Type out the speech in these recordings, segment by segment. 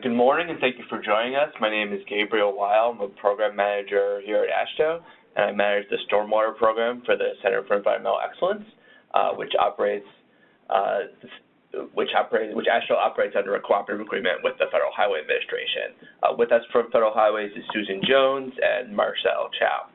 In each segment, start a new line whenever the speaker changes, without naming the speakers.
Good morning, and thank you for joining us. My name is Gabriel Weil. I'm a program manager here at AASHTO, and I manage the stormwater program for the Center for Environmental Excellence, which AASHTO operates under a cooperative agreement with the Federal Highway Administration. With us from Federal Highways is Susan Jones and Marcel Chow.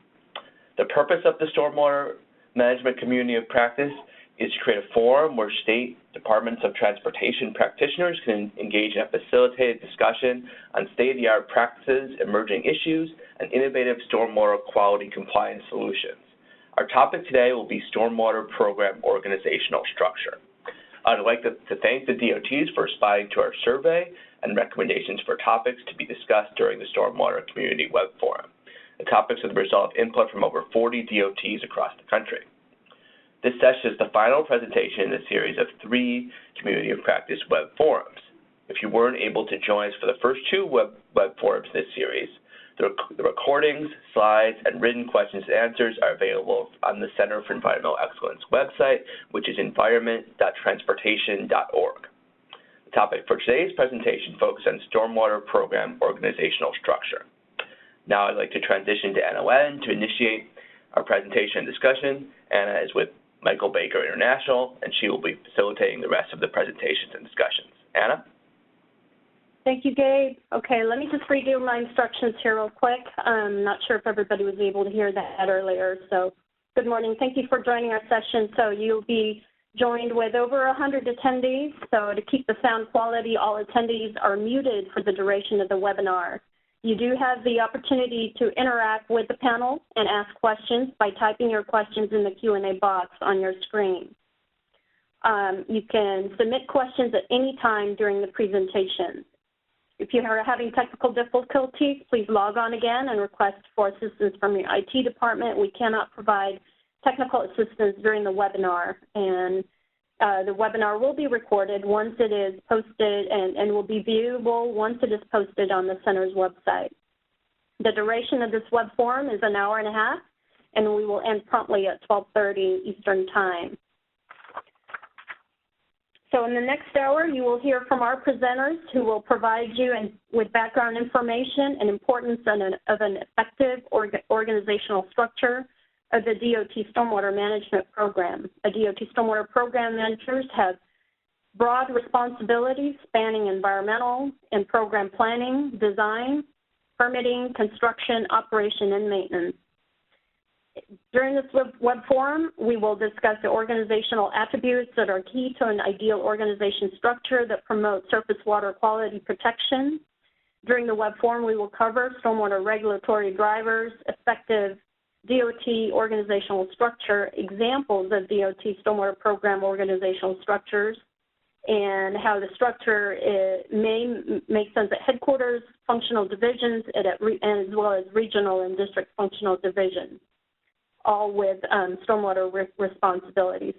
The purpose of the Stormwater Management Community of Practice is to create a forum where state departments of transportation practitioners can engage in a facilitated discussion on state-of-the-art practices, emerging issues, and innovative stormwater quality compliance solutions. Our topic today will be stormwater program organizational structure. I'd like to thank the DOTs for responding to our survey and recommendations for topics to be discussed during the Stormwater Community Web Forum. The topics are the result of input from over 40 DOTs across the country. This session is the final presentation in a series of 3 Community of Practice web forums. If you weren't able to join us for the first 2 web forums in this series, the recordings, slides, and written questions and answers are available on the Center for Environmental Excellence website, which is environment.transportation.org. The topic for today's presentation focuses on stormwater program organizational structure. Now I'd like to transition to Anna Wen to initiate our presentation and discussion. Anna is with Michael Baker International, and she will be facilitating the rest of the presentations and discussions. Anna?
Thank you, Gabe. Okay, let me just redo my instructions here real quick. I'm not sure if everybody was able to hear that earlier. So good morning. Thank you for joining our session. So you'll be joined with over 100 attendees. So to keep the sound quality, all attendees are muted for the duration of the webinar. You do have the opportunity to interact with the panel and ask questions by typing your questions in the Q&A box on your screen. You can submit questions at any time during the presentation. If you are having technical difficulties, please log on again and request for assistance from your IT department. We cannot provide technical assistance during the webinar, and the webinar will be recorded once it is posted and will be viewable once it is posted on the Center's website. The duration of this web forum is 1.5 hours, and we will end promptly at 12:30 Eastern Time. So in the next hour, you will hear from our presenters who will provide you with background information and importance of an effective organizational structure of the DOT Stormwater Management Program. A DOT Stormwater Program managers have broad responsibilities spanning environmental and program planning, design, permitting, construction, operation, and maintenance. During this web forum, we will discuss the organizational attributes that are key to an ideal organization structure that promotes surface water quality protection. During the web forum, we will cover stormwater regulatory drivers, effective DOT organizational structure, examples of DOT stormwater program organizational structures, and how the structure may make sense at headquarters, functional divisions, and as well as regional and district functional divisions, all with stormwater responsibilities.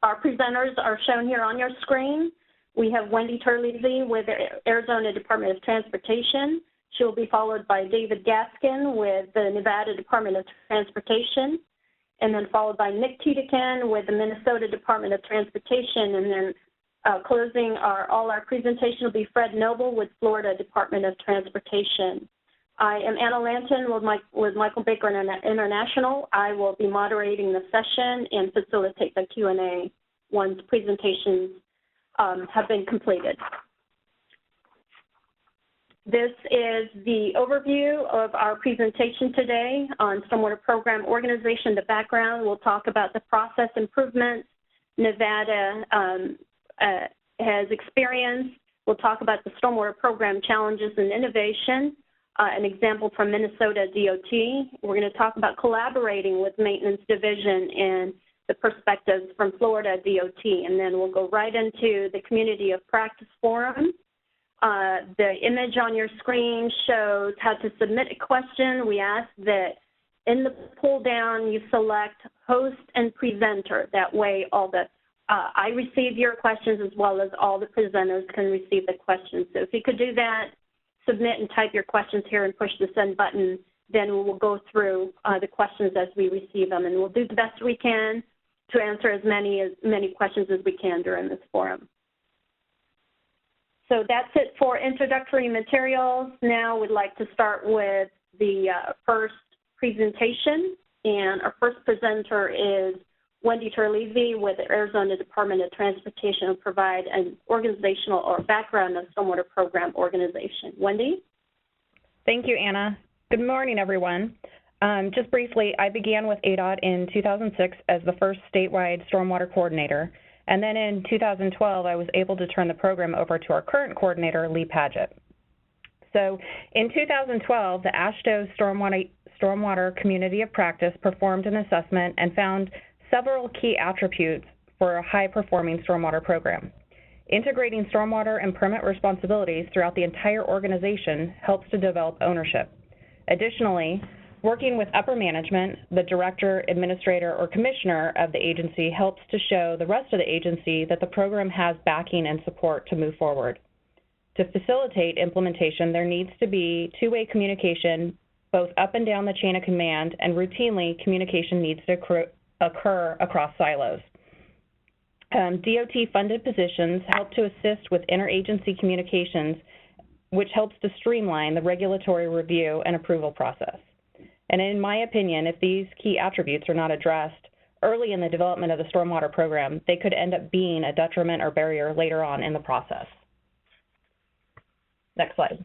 Our presenters are shown here on your screen. We have Wendy Terlizzi with the Arizona Department of Transportation. She will be followed by David Gaskin with the Nevada Department of Transportation, and then followed by Nick Tiedekin with the Minnesota Department of Transportation, and then closing all our presentation will be Fred Noble with Florida Department of Transportation. I am Anna Lanton with Michael Baker International. I will be moderating the session and facilitate the Q&A once presentations have been completed. This is the overview of our presentation today on stormwater program organization. The background, we'll talk about the process improvements Nevada has experienced. We'll talk about the stormwater program challenges and innovation. An example from Minnesota DOT. We're going to talk about collaborating with Maintenance Division and the perspectives from Florida DOT, and then we'll go right into the Community of Practice Forum. The image on your screen shows how to submit a question. We ask that in the pull down you select host and presenter. That way I receive your questions as well as all the presenters can receive the questions. So if you could do that, submit and type your questions here and push the send button, then we will go through the questions as we receive them, and we'll do the best we can to answer as many questions as we can during this forum. So that's it for introductory materials. Now we'd like to start with the first presentation. And our first presenter is Wendy Terlizzi with the Arizona Department of Transportation, and provide an organizational or background of stormwater program organization. Wendy?
Thank you, Anna. Good morning, everyone. Just briefly, I began with ADOT in 2006 as the first statewide stormwater coordinator. And then in 2012, I was able to turn the program over to our current coordinator, Lee Padgett. So in 2012, the AASHTO Stormwater Community of Practice performed an assessment and found several key attributes for a high-performing stormwater program. Integrating stormwater and permit responsibilities throughout the entire organization helps to develop ownership. Additionally, working with upper management, the director, administrator, or commissioner of the agency helps to show the rest of the agency that the program has backing and support to move forward. To facilitate implementation, there needs to be two-way communication both up and down the chain of command, and routinely communication needs to occur across silos. DOT-funded positions help to assist with interagency communications, which helps to streamline the regulatory review and approval process. And in my opinion, if these key attributes are not addressed early in the development of the stormwater program, they could end up being a detriment or barrier later on in the process. Next slide.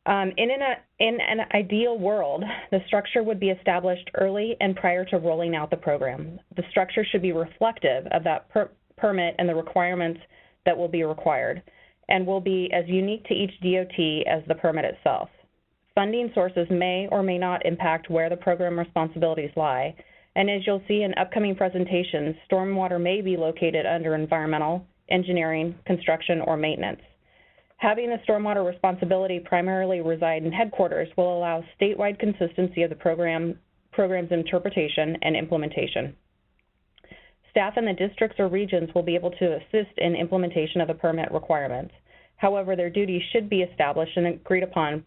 In an ideal world, the structure would be established early and prior to rolling out the program. The structure should be reflective of that permit and the requirements that will be required, and will be as unique to each DOT as the permit itself. Funding sources may or may not impact where the program responsibilities lie, and as you'll see in upcoming presentations, stormwater may be located under environmental, engineering, construction, or maintenance. Having the stormwater responsibility primarily reside in headquarters will allow statewide consistency of the program's interpretation and implementation. Staff in the districts or regions will be able to assist in implementation of the permit requirements. However, their duties should be established and agreed upon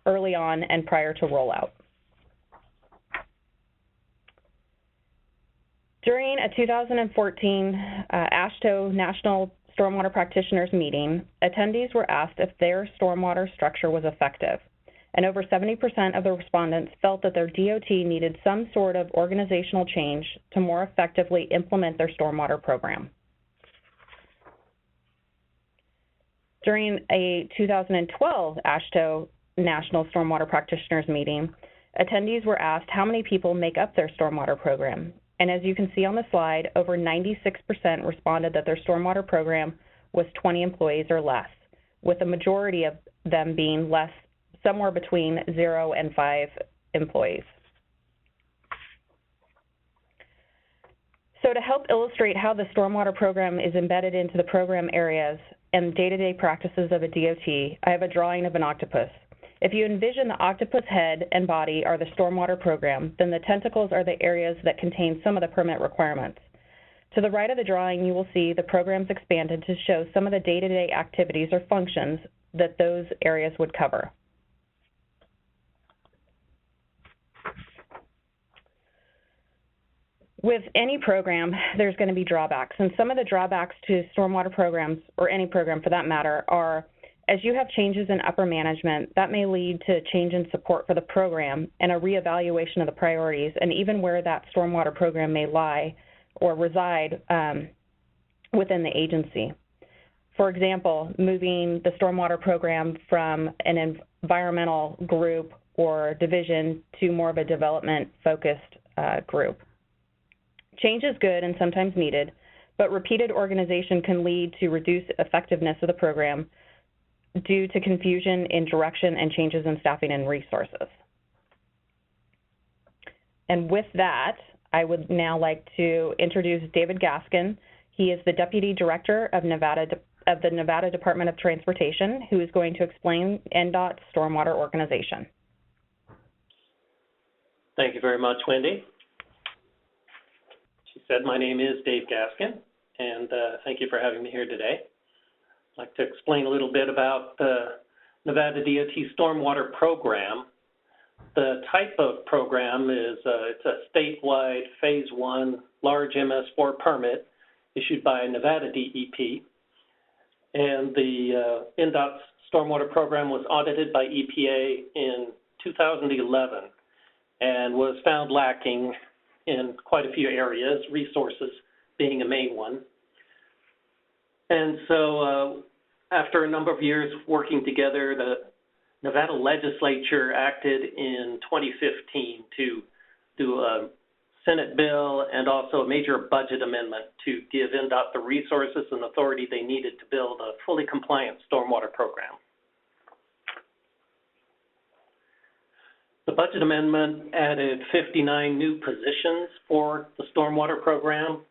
early on and prior to rollout. During a 2014 AASHTO National Stormwater Practitioners meeting, attendees were asked if their stormwater structure was effective, and over 70% of the respondents felt that their DOT needed some sort of organizational change to more effectively implement their stormwater program. During a 2012 AASHTO National Stormwater Practitioners meeting, attendees were asked how many people make up their stormwater program. And as you can see on the slide, over 96% responded that their stormwater program was 20 employees or less, with a majority of them being less, somewhere between 0 and 5 employees. So to help illustrate how the stormwater program is embedded into the program areas and day-to-day practices of a DOT, I have a drawing of an octopus. If you envision the octopus head and body are the stormwater program, then the tentacles are the areas that contain some of the permit requirements. To the right of the drawing, you will see the program's expanded to show some of the day-to-day activities or functions that those areas would cover. With any program, there's going to be drawbacks, and some of the drawbacks to stormwater programs, or any program for that matter, are as you have changes in upper management, that may lead to change in support for the program and a reevaluation of the priorities and even where that stormwater program may lie or reside within the agency. For example, moving the stormwater program from an environmental group or division to more of a development-focused group. Change is good and sometimes needed, but repeated organization can lead to reduced effectiveness of the program due to confusion in direction and changes in staffing and resources. And with that, I would now like to introduce David Gaskin. He is the Deputy Director of the Nevada Department of Transportation, who is going to explain NDOT's stormwater organization.
Thank you very much, Wendy. She said my name is Dave Gaskin, and thank you for having me here today. I'd like to explain a little bit about the Nevada DOT Stormwater Program. The type of program is it's a statewide Phase 1 large MS4 permit issued by Nevada DEP. And the NDOT's stormwater program was audited by EPA in 2011 and was found lacking in quite a few areas, resources being a main one. And so after a number of years working together, the Nevada legislature acted in 2015 to do a Senate bill and also a major budget amendment to give NDOT the resources and authority they needed to build a fully compliant stormwater program. The budget amendment added 59 new positions for the stormwater program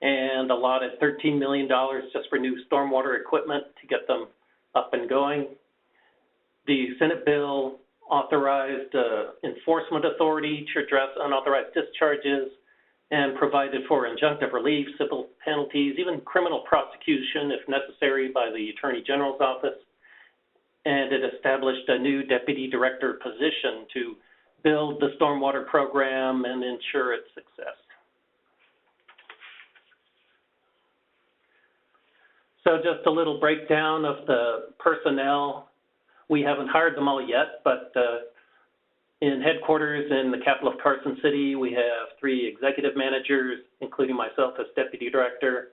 and allotted $13 million just for new stormwater equipment to get them up and going. The Senate bill authorized enforcement authority to address unauthorized discharges and provided for injunctive relief, civil penalties, even criminal prosecution if necessary by the Attorney General's office. And it established a new deputy director position to build the stormwater program and ensure its success. So just a little breakdown of the personnel. We haven't hired them all yet, but in headquarters in the capital of Carson City, we have 3 executive managers, including myself as deputy director.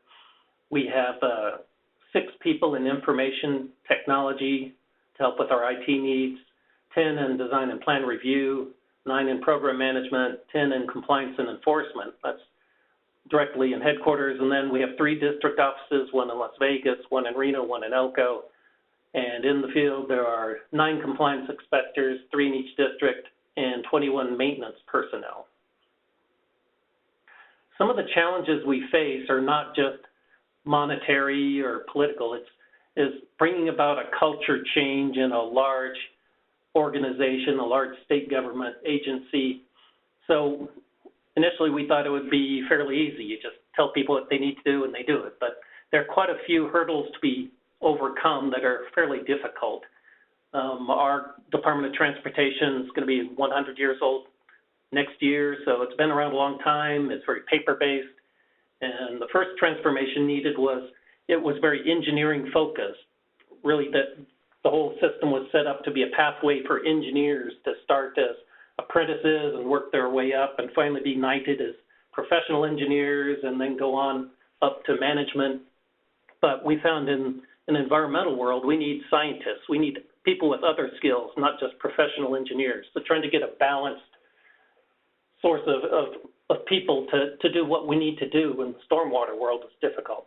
We have 6 people in information technology to help with our IT needs, 10 in design and plan review, 9 in program management, 10 in compliance and enforcement. That's directly in headquarters. And then we have 3 district offices, 1 in Las Vegas, 1 in Reno, 1 in Elko. And in the field, there are 9 compliance inspectors, 3 in each district, and 21 maintenance personnel. Some of the challenges we face are not just monetary or political. It's bringing about a culture change in a large organization, a large state government agency. So initially, we thought it would be fairly easy. You just tell people what they need to do, and they do it. But there are quite a few hurdles to be overcome that are fairly difficult. Our Department of Transportation is going to be 100 years old next year, so it's been around a long time. It's very paper-based. And the first transformation needed was, it was very engineering-focused, really that the whole system was set up to be a pathway for engineers to start as apprentices and work their way up and finally be knighted as professional engineers and then go on up to management. But we found in an environmental world, we need scientists. We need people with other skills, not just professional engineers. So trying to get a balanced source of people to do what we need to do in the stormwater world is difficult.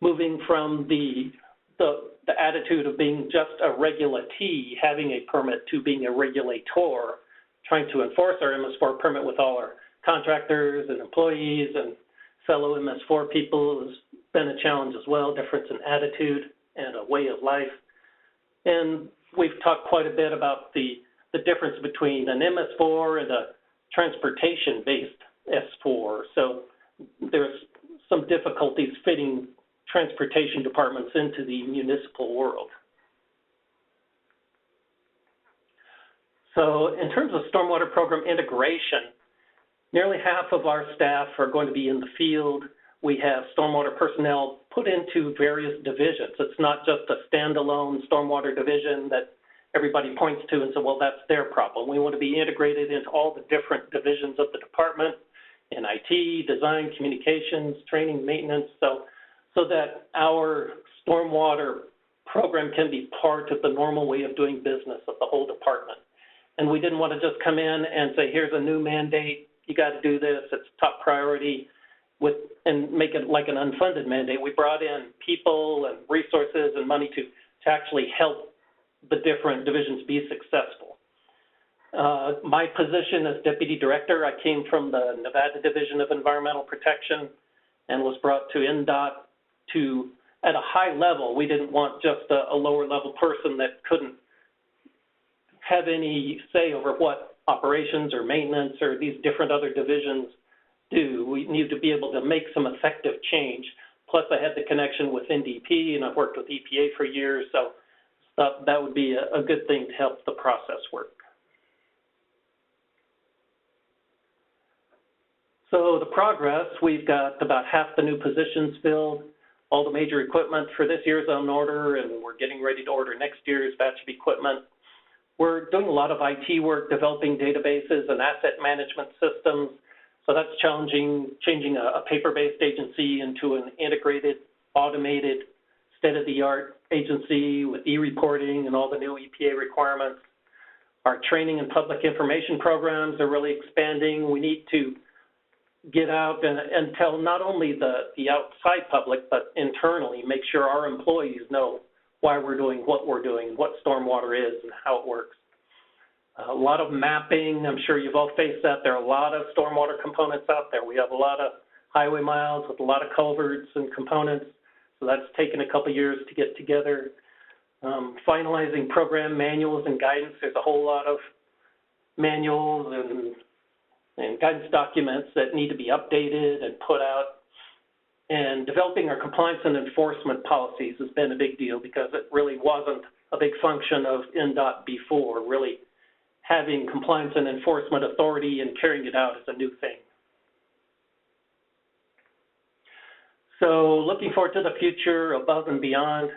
Moving from the attitude of being just a regulatee, having a permit, to being a regulator, trying to enforce our MS4 permit with all our contractors and employees and fellow MS4 people has been a challenge as well, difference in attitude and a way of life. And we've talked quite a bit about the difference between an MS4 and a transportation-based S4. So there's some difficulties fitting transportation departments into the municipal world. So in terms of stormwater program integration, nearly half of our staff are going to be in the field. We have stormwater personnel put into various divisions. It's not just a standalone stormwater division that everybody points to and says, well, that's their problem. We want to be integrated into all the different divisions of the department in IT, design, communications, training, maintenance, so that our stormwater program can be part of the normal way of doing business of the whole department. And we didn't want to just come in and say, here's a new mandate, you got to do this, it's top priority, and make it like an unfunded mandate. We brought in people and resources and money to actually help the different divisions be successful. My position as deputy director, I came from the Nevada Division of Environmental Protection and was brought to NDOT to, at a high level, we didn't want just a lower level person that couldn't have any say over what operations or maintenance or these different other divisions do. We need to be able to make some effective change. Plus, I had the connection with NDP, and I've worked with EPA for years, so that would be a good thing to help the process work. So the progress, we've got about half the new positions filled. all the major equipment for this year's on order, and we're getting ready to order next year's batch of equipment. We're doing a lot of IT work, developing databases and asset management systems. So that's changing a paper-based agency into an integrated, automated, state-of-the-art agency with e-reporting and all the new EPA requirements. Our training and public information programs are really expanding. We need to get out and tell not only the outside public, but internally, make sure our employees know why we're doing, what stormwater is and how it works. A lot of mapping, I'm sure you've all faced that. There are a lot of stormwater components out there. We have a lot of highway miles with a lot of culverts and components, so that's taken a couple years to get together. Finalizing program manuals and guidance. There's a whole lot of manuals and guidance documents that need to be updated and put out. And developing our compliance and enforcement policies has been a big deal because it really wasn't a big function of NDOT before. Really having compliance and enforcement authority and carrying it out is a new thing. So looking forward to the future, above and beyond.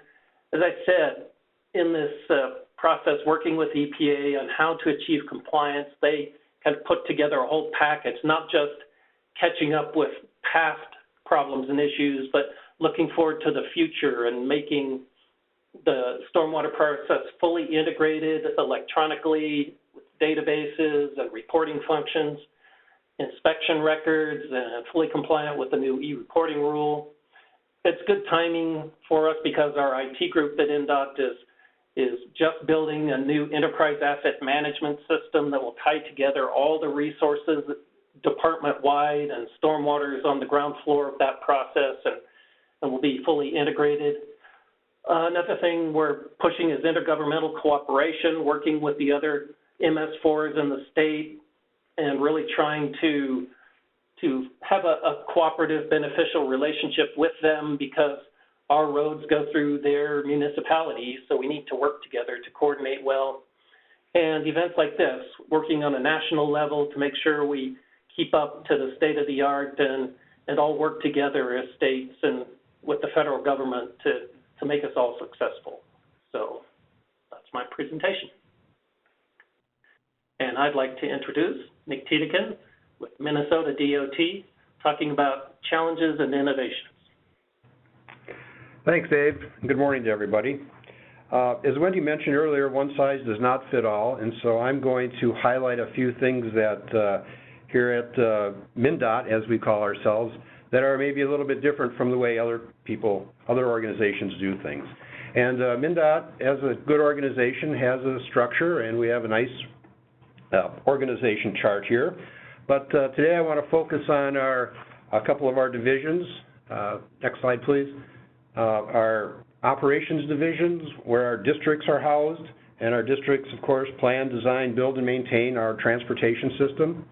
As I said, in this process, working with EPA on how to achieve compliance, they kind of put together a whole package, not just catching up with past problems and issues, but looking forward to the future and making the stormwater process fully integrated electronically with databases and reporting functions, inspection records, and fully compliant with the new e-reporting rule. It's good timing for us because our IT group at NDOT is just building a new enterprise asset management system that will tie together all the resources department-wide, and stormwater is on the ground floor of that process and will be fully integrated. Another thing we're pushing is intergovernmental cooperation, working with the other MS4s in the state and really trying to have a cooperative, beneficial relationship with them because our roads go through their municipalities, so we need to work together to coordinate well. And events like this, working on a national level to make sure we keep up to the state of the art and all work together as states and with the federal government to make us all successful. So that's my presentation. And I'd like to introduce Nick Tiedekin with Minnesota DOT, talking about challenges and innovations.
Thanks, Dave. Good morning to everybody. As Wendy mentioned earlier, one size does not fit all, and so I'm going to highlight a few things that here at MnDOT, as we call ourselves, that are maybe a little bit different from the way other organizations do things. And MnDOT, as a good organization, has a structure, and we have a nice organization chart here. But today I want to focus on a couple of our divisions. Next slide, please. Our operations divisions, where our districts are housed, and our districts, of course, plan, design, build, and maintain our transportation system.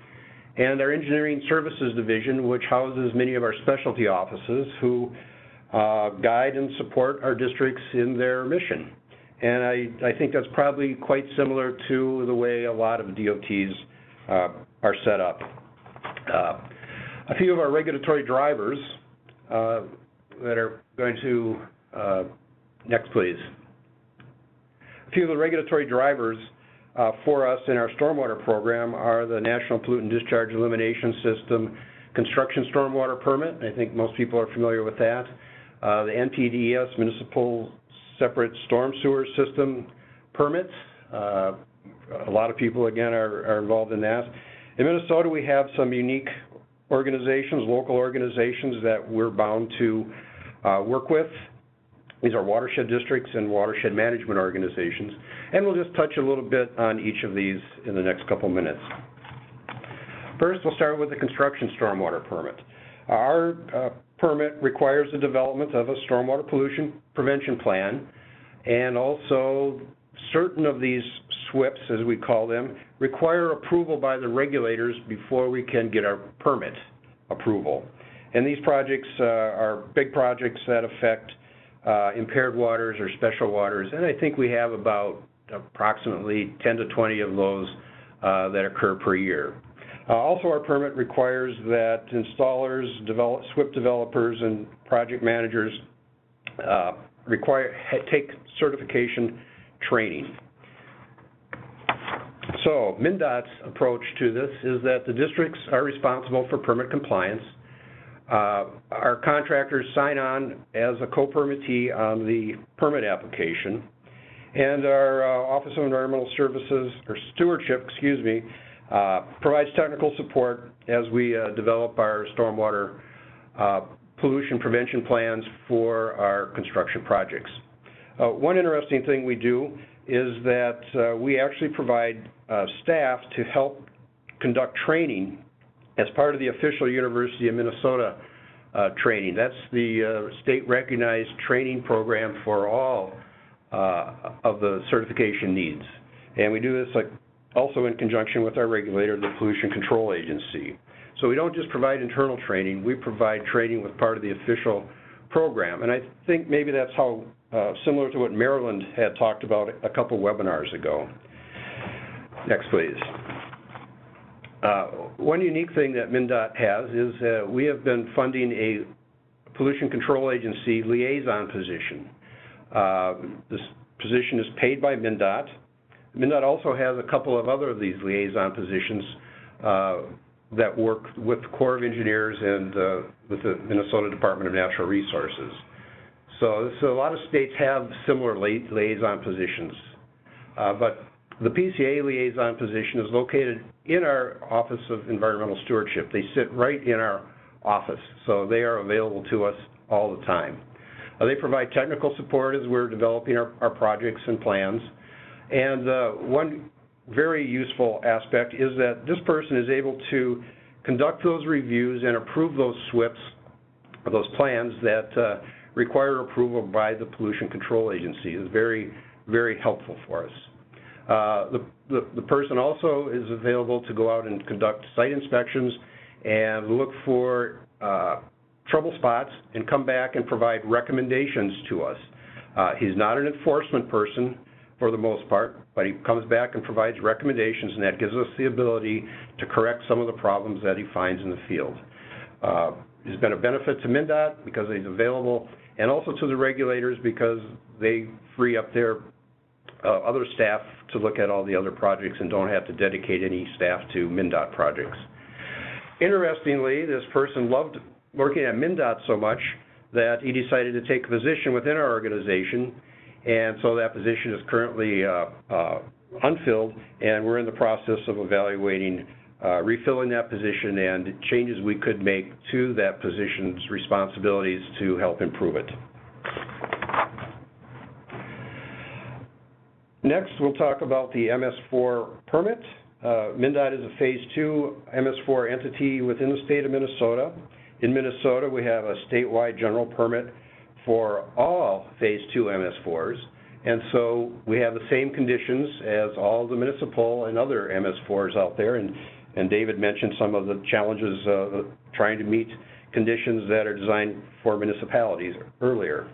And our engineering services division, which houses many of our specialty offices who guide and support our districts in their mission. And I think that's probably quite similar to the way a lot of DOTs are set up. A few of our regulatory drivers that are going to, next please. A few of the regulatory drivers for us in our stormwater program are the National Pollutant Discharge Elimination System Construction Stormwater Permit. I think most people are familiar with that. The NPDES Municipal Separate Storm Sewer System Permits. A lot of people, again, are involved in that. In Minnesota, we have some unique organizations, local organizations that we're bound to work with. These are watershed districts and watershed management organizations. And we'll just touch a little bit on each of these in the next couple minutes. First, we'll start with the construction stormwater permit. Our permit requires the development of a stormwater pollution prevention plan, and also certain of these SWIPs, as we call them, require approval by the regulators before we can get our permit approval. And these projects are big projects that affect impaired waters or special waters, and I think we have about approximately 10 to 20 of those that occur per year. Also, our permit requires that installers, SWIP developers, and project managers take certification training. So MnDOT's approach to this is that the districts are responsible for permit compliance. Our contractors sign on as a co-permittee on the permit application, and our Office of Environmental Services, or Stewardship, provides technical support as we develop our stormwater pollution prevention plans for our construction projects. One interesting thing we do is that we actually provide staff to help conduct training as part of the official University of Minnesota training. That's the state-recognized training program for all of the certification needs. And we do this also in conjunction with our regulator, the Pollution Control Agency. So we don't just provide internal training, we provide training with part of the official program. And I think maybe that's how, similar to what Maryland had talked about a couple webinars ago. Next, please. One unique thing that MnDOT has is we have been funding a Pollution Control Agency liaison position. This position is paid by MnDOT. MnDOT also has a couple of other of these liaison positions that work with the Corps of Engineers and with the Minnesota Department of Natural Resources. So a lot of states have similar liaison positions, but the PCA liaison position is located in our Office of Environmental Stewardship. They sit right in our office, so they are available to us all the time. They provide technical support as we're developing our projects and plans. And one very useful aspect is that this person is able to conduct those reviews and approve those SWIPs, those plans that require approval by the Pollution Control Agency. Is very, very helpful for us. The person also is available to go out and conduct site inspections and look for trouble spots and come back and provide recommendations to us. He's not an enforcement person for the most part, but he comes back and provides recommendations, and that gives us the ability to correct some of the problems that he finds in the field. He's been a benefit to MnDOT because he's available, and also to the regulators because they free up their other staff to look at all the other projects and don't have to dedicate any staff to MnDOT projects. Interestingly, this person loved working at MnDOT so much that he decided to take a position within our organization, and so that position is currently unfilled, and we're in the process of evaluating refilling that position and changes we could make to that position's responsibilities to help improve it. Next, we'll talk about the MS4 permit. MnDOT is a Phase 2 MS4 entity within the state of Minnesota. In Minnesota, we have a statewide general permit for all Phase 2 MS4s, and so we have the same conditions as all the municipal and other MS4s out there, and David mentioned some of the challenges trying to meet conditions that are designed for municipalities earlier.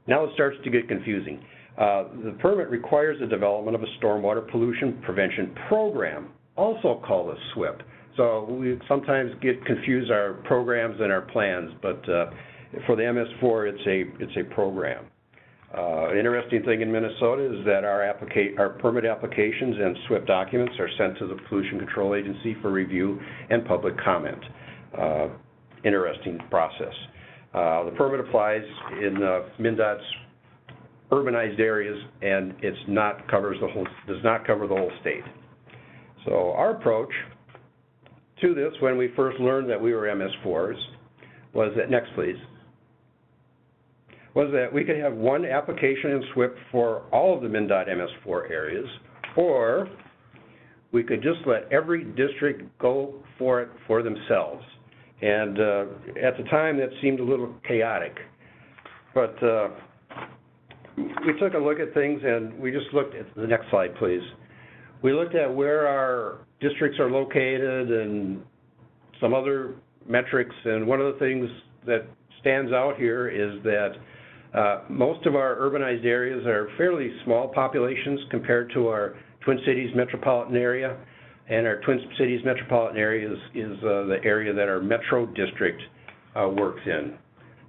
Now it starts to get confusing. The permit requires the development of a stormwater pollution prevention program, also called a SWIP. So we sometimes get confused our programs and our plans, but for the MS4, it's a program. Interesting thing in Minnesota is that our permit applications and SWIP documents are sent to the Pollution Control Agency for review and public comment. Interesting process. The permit applies in MnDOT's urbanized areas, and does not cover the whole state. So our approach to this, when we first learned that we were MS4s, was that, next please, was that we could have one application in SWIP for all of the MnDOT MS4 areas, or we could just let every district go for it for themselves. And at the time, that seemed a little chaotic. But we took a look at things, and we just looked at the next slide, please. We looked at where our districts are located and some other metrics, and one of the things that stands out here is that most of our urbanized areas are fairly small populations compared to our Twin Cities metropolitan area, and our Twin Cities metropolitan area is the area that our metro district works in.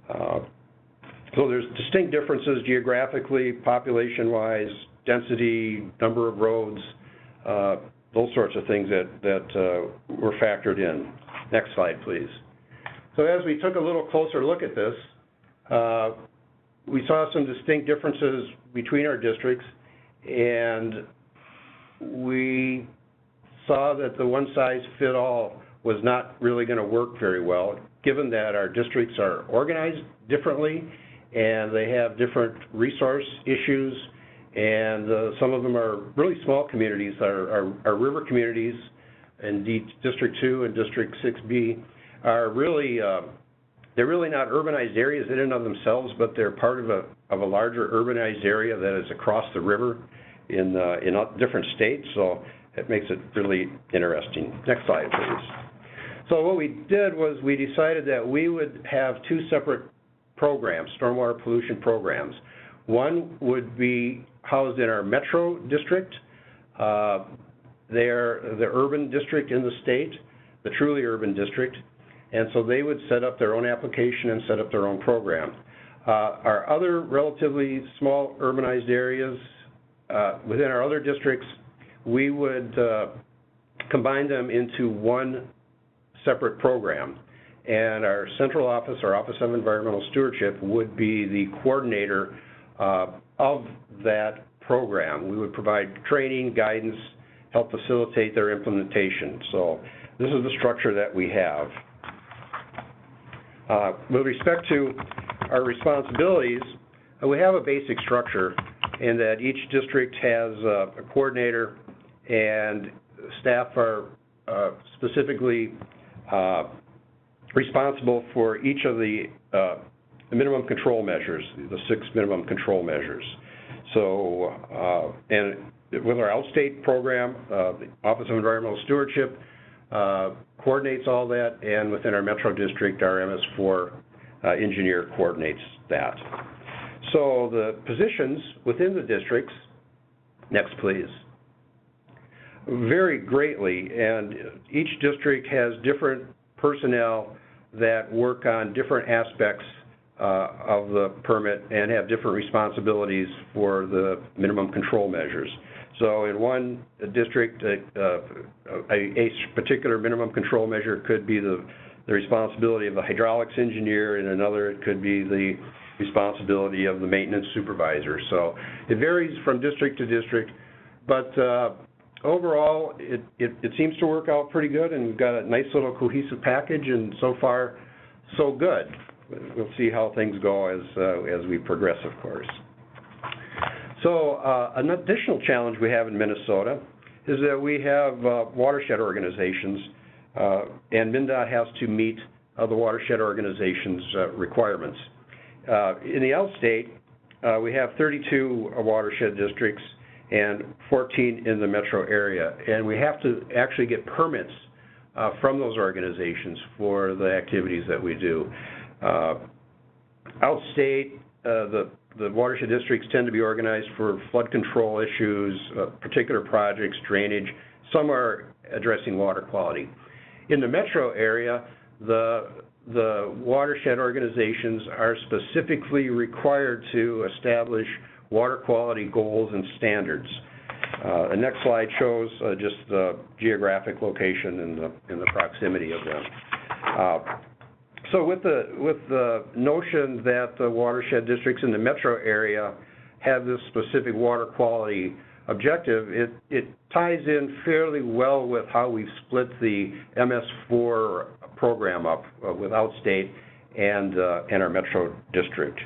So there's distinct differences geographically, population-wise, density, number of roads, those sorts of things that were factored in. Next slide, please. So as we took a little closer look at this, we saw some distinct differences between our districts, and we saw that the one-size-fit-all was not really going to work very well, given that our districts are organized differently and they have different resource issues, and some of them are really small communities. Our river communities, indeed District 2 and District 6B, are really, they're really not urbanized areas in and of themselves, but they're part of a larger urbanized area that is across the river in different states, so it makes it really interesting. Next slide, please. So what we did was we decided that we would have two separate programs, stormwater pollution programs. One would be housed in our metro district. They're the urban district in the state, the truly urban district, and so they would set up their own application and set up their own program. Our other relatively small urbanized areas, within our other districts, we would combine them into one separate program. And our central office, our Office of Environmental Stewardship, would be the coordinator of that program. We would provide training, guidance, help facilitate their implementation. So this is the structure that we have. With respect to our responsibilities, we have a basic structure in that each district has a coordinator, and staff are specifically responsible for each of the minimum control measures, the 6 minimum control measures. So, and with our outstate program, the Office of Environmental Stewardship coordinates all that, and within our metro district, our MS4 engineer coordinates that. So the positions within the districts, next please, vary greatly, and each district has different personnel that work on different aspects of the permit and have different responsibilities for the minimum control measures. So in one district, a particular minimum control measure could be the responsibility of the hydraulics engineer, and another it could be the responsibility of the maintenance supervisor. So it varies from district to district, but overall, it seems to work out pretty good, and we've got a nice little cohesive package, and so far, so good. We'll see how things go as we progress, of course. So an additional challenge we have in Minnesota is that we have watershed organizations, and MnDOT has to meet the watershed organizations' requirements. In the outstate, we have 32 watershed districts and 14 in the metro area, and we have to actually get permits from those organizations for the activities that we do. Outstate, the watershed districts tend to be organized for flood control issues, particular projects, drainage. Some are addressing water quality. In the metro area, the watershed organizations are specifically required to establish water quality goals and standards. The next slide shows just the geographic location and the proximity of them. So with the notion that the watershed districts in the metro area have this specific water quality objective, it ties in fairly well with how we've split the MS4 program up with outstate and our metro district.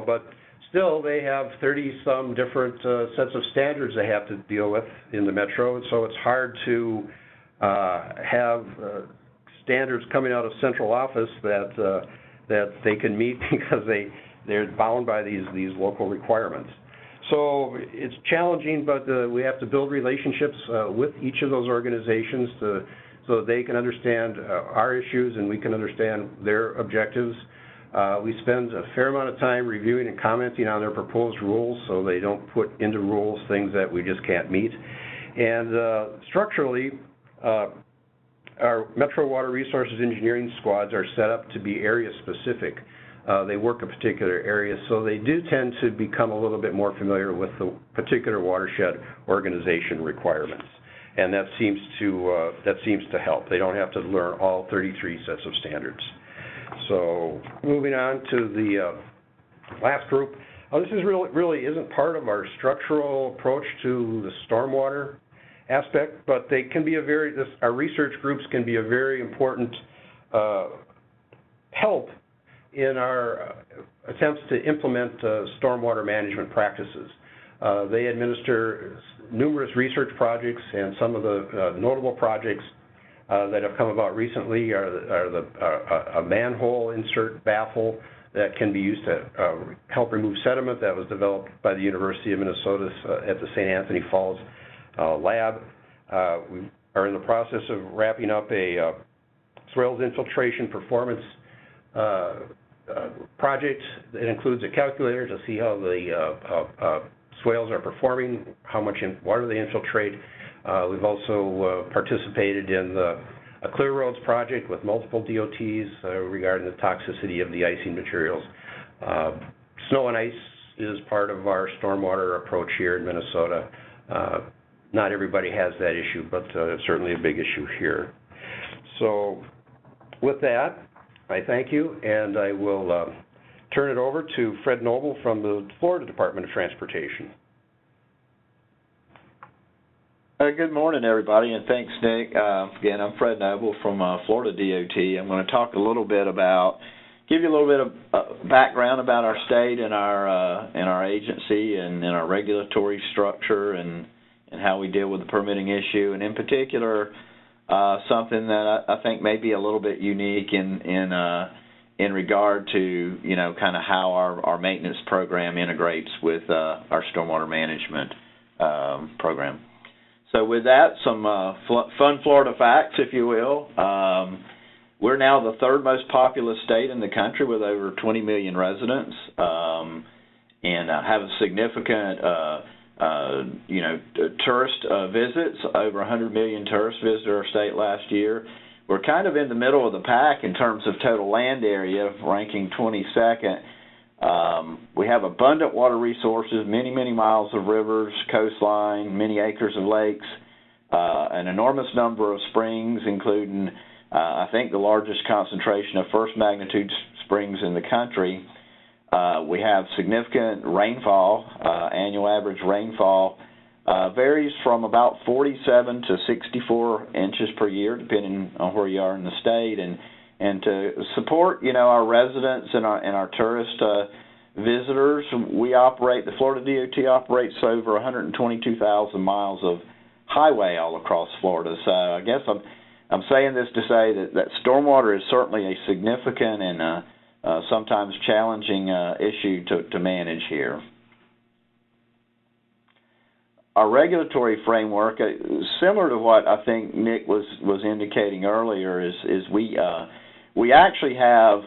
But still, they have 30-some different sets of standards they have to deal with in the metro, and so it's hard to have standards coming out of central office that they can meet because they're bound by these local requirements. So it's challenging, but we have to build relationships with each of those organizations so that they can understand our issues and we can understand their objectives. We spend a fair amount of time reviewing and commenting on their proposed rules so they don't put into rules things that we just can't meet. And structurally, our Metro Water Resources Engineering squads are set up to be area specific. They work a particular area, so they do tend to become a little bit more familiar with the particular watershed organization requirements, and that seems to help. They don't have to learn all 33 sets of standards. So moving on to the last group. This is really isn't part of our structural approach to the stormwater aspect, but they can be our research groups can be a very important help in our attempts to implement stormwater management practices. They administer numerous research projects, and some of the notable projects that have come about recently are a manhole insert baffle that can be used to help remove sediment that was developed by the University of Minnesota at the St. Anthony Falls lab. We are in the process of wrapping up a soils infiltration performance project that includes a calculator to see how the swales are performing, how much water they infiltrate. We've also participated in a Clear Roads project with multiple DOTs regarding the toxicity of the icing materials. Snow and ice is part of our stormwater approach here in Minnesota. Not everybody has that issue, but it's certainly a big issue here. So with that, I thank you, and I will turn it over to Fred Noble from the Florida Department of Transportation.
Good morning, everybody, and thanks, Nick. Again, I'm Fred Noble from Florida DOT. I'm going to talk a little bit give you a little bit of background about our state and our agency and our regulatory structure and how we deal with the permitting issue, and in particular, something that I think may be a little bit unique in regard to kind of how our maintenance program integrates with our stormwater management program. So with that, some fun Florida facts, if you will. We're now the third most populous state in the country with over 20 million residents, and have a significant tourist visits. Over 100 million tourists visited our state last year. We're kind of in the middle of the pack in terms of total land area, ranking 22nd. We have abundant water resources, many, many miles of rivers, coastline, many acres of lakes, an enormous number of springs, including, I think, the largest concentration of first magnitude springs in the country. We have significant rainfall. Annual average rainfall varies from about 47 to 64 inches per year, depending on where you are in the state. And to support, our residents and our tourist visitors, the Florida DOT operates over 122,000 miles of highway all across Florida. So I guess I'm saying this to say that stormwater is certainly a significant and sometimes challenging issue to manage here. Our regulatory framework, similar to what I think Nick was indicating earlier, is we actually have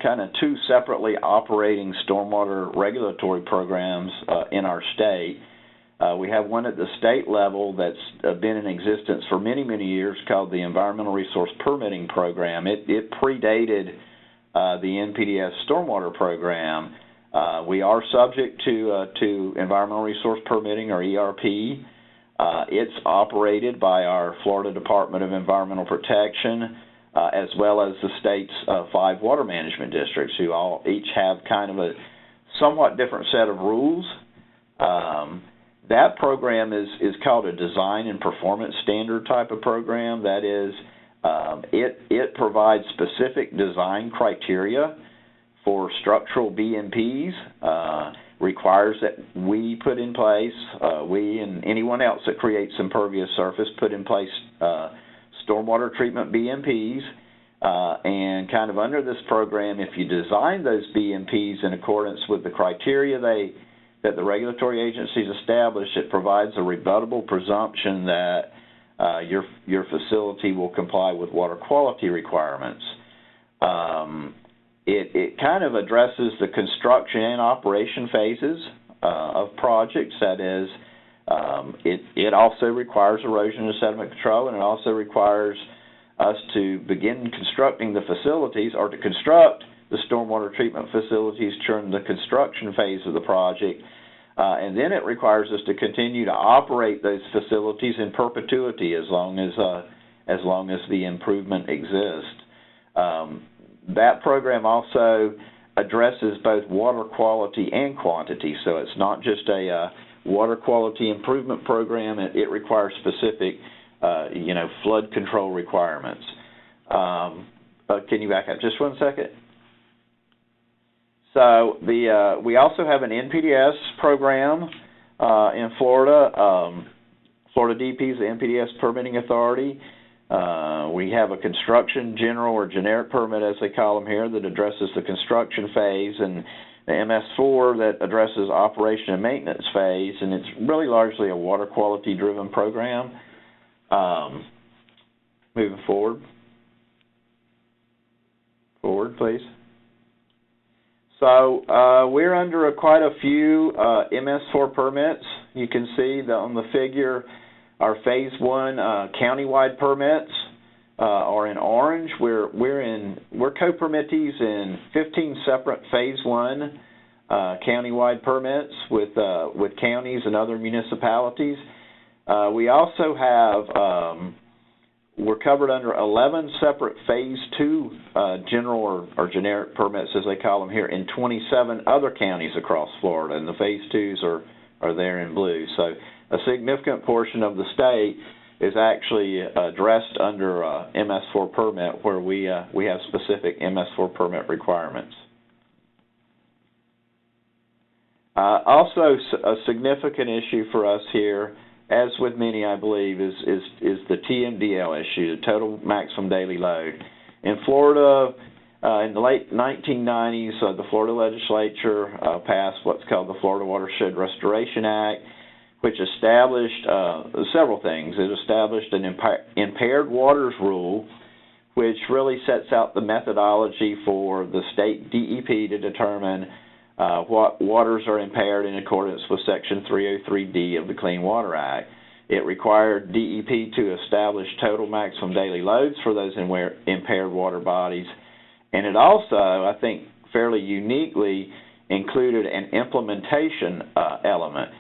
kind of two separately operating stormwater regulatory programs in our state. We have one at the state level that's been in existence for many, many years called the Environmental Resource Permitting Program. It predated the NPDES stormwater program. We are subject to environmental resource permitting, or ERP. It's operated by our Florida Department of Environmental Protection, as well as the state's 5 water management districts, who each have kind of a somewhat different set of rules. That program is called a design and performance standard type of program. That is, it provides specific design criteria for structural BMPs, requires that we put in place, we and anyone else that creates impervious surface put in place stormwater treatment BMPs, and kind of under this program, if you design those BMPs in accordance with the criteria that the regulatory agencies establish, it provides a rebuttable presumption that your facility will comply with water quality requirements. It kind of addresses the construction and operation phases of projects. That is, it also requires erosion and sediment control, and it also requires us to begin constructing the facilities or to construct the stormwater treatment facilities during the construction phase of the project. And then it requires us to continue to operate those facilities in perpetuity as long as the improvement exists. That program also addresses both water quality and quantity, so it's not just a water quality improvement program. It requires specific, flood control requirements. Can you back up just 1 second? So we also have an NPDES program in Florida. Florida DP is the NPDES permitting authority. We have a construction general or generic permit, as they call them here, that addresses the construction phase, and the MS4 that addresses operation and maintenance phase, and it's really largely a water quality driven program. Moving forward. Forward, please. So we're under quite a few MS4 permits. You can see on the figure our Phase 1 countywide permits are in orange. We're co-permittees in 15 separate Phase 1 countywide permits with counties and other municipalities. We also have we're covered under 11 separate Phase 2 general or generic permits, as they call them here, in 27 other counties across Florida, and the Phase 2s are there in blue. So a significant portion of the state is actually addressed under MS4 permit, where we have specific MS4 permit requirements. Also, a significant issue for us here, as with many, I believe, is the TMDL issue, the total maximum daily load. In Florida, in the late 1990s, the Florida legislature passed what's called the Florida Watershed Restoration Act, which established several things. It established an impaired waters rule, which really sets out the methodology for the state DEP to determine what waters are impaired in accordance with Section 303D of the Clean Water Act. It required DEP to establish total maximum daily loads for those impaired water bodies. And it also, I think, fairly uniquely included an implementation element.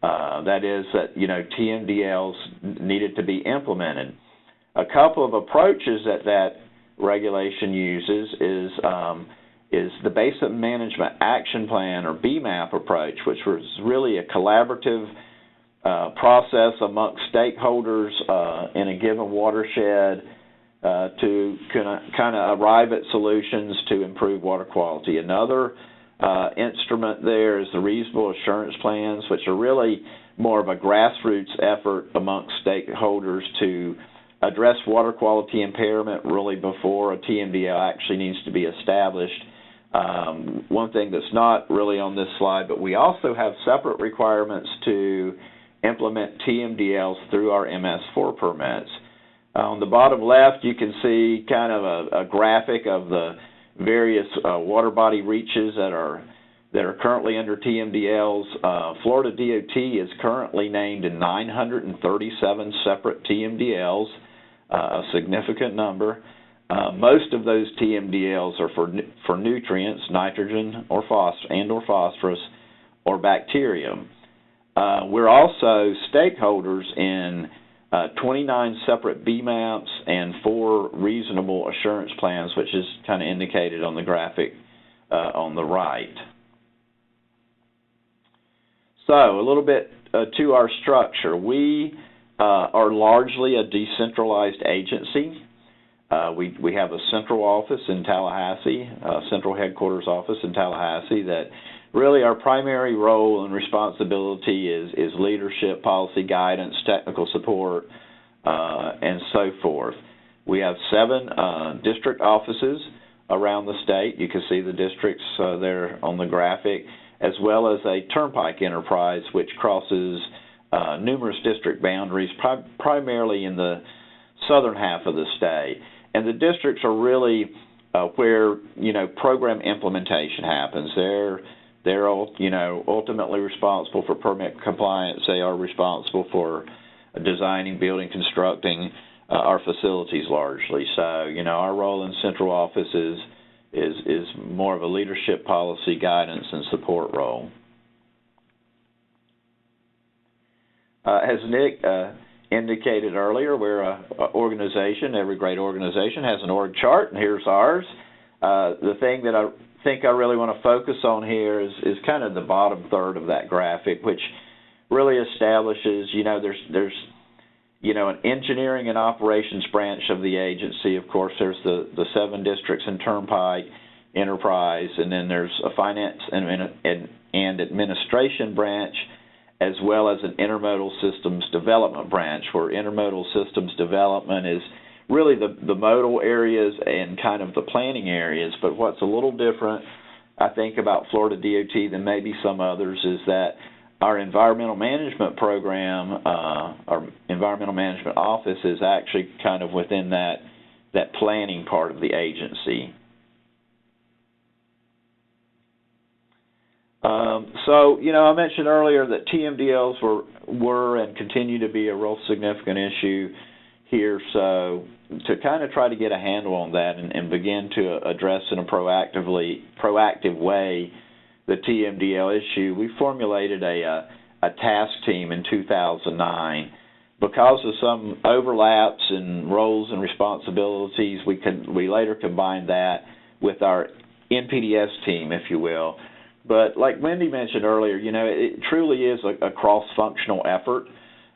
That is that, TMDLs needed to be implemented. A couple of approaches that regulation uses is the Basin Management Action Plan, or BMAP approach, which was really a collaborative process amongst stakeholders in a given watershed to kind of arrive at solutions to improve water quality. Another instrument there is the reasonable assurance plans, which are really more of a grassroots effort amongst stakeholders to address water quality impairment really before a TMDL actually needs to be established. One thing that's not really on this slide, but we also have separate requirements to implement TMDLs through our MS4 permits. On the bottom left, you can see kind of a graphic of the various water body reaches that are currently under TMDLs. Florida DOT is currently named in 937 separate TMDLs, a significant number. Most of those TMDLs are for nutrients, nitrogen or phosphorus, or bacterium. We're also stakeholders in 29 separate BMAPs and 4 reasonable assurance plans, which is kind of indicated on the graphic on the right. So a little bit to our structure. We are largely a decentralized agency. We have a central office in Tallahassee, central headquarters office in Tallahassee, that really our primary role and responsibility is leadership, policy guidance, technical support, and so forth. We have 7 district offices around the state. You can see the districts there on the graphic, as well as a turnpike enterprise which crosses numerous district boundaries, primarily in the southern half of the state. And the districts are really where program implementation happens. They're ultimately responsible for permit compliance. They are responsible for designing, building, constructing our facilities largely. So, you know, our role in central office is more of a leadership, policy, guidance, and support role. As Nick indicated earlier, we're an organization. Every great organization has an org chart, and here's ours. The thing that I think I really want to focus on here is kind of the bottom third of that graphic, which really establishes, you know, there's you know, an engineering and operations branch of the agency. Of course, there's the 7 districts in Turnpike Enterprise, and then there's a finance and administration branch, as well as an intermodal systems development branch, where intermodal systems development is really the modal areas and kind of the planning areas. But what's a little different, I think, about Florida DOT than maybe some others is that our environmental management program, our environmental management office, is actually kind of within that planning part of the agency. So, you know, I mentioned earlier that TMDLs were and continue to be a real significant issue here. So to kind of try to get a handle on that and begin to address in a proactive way the TMDL issue, we formulated a task team in 2009. Because of some overlaps in roles and responsibilities, we later combined that with our NPDS team, if you will. But like Wendy mentioned earlier, you know, it truly is a cross-functional effort.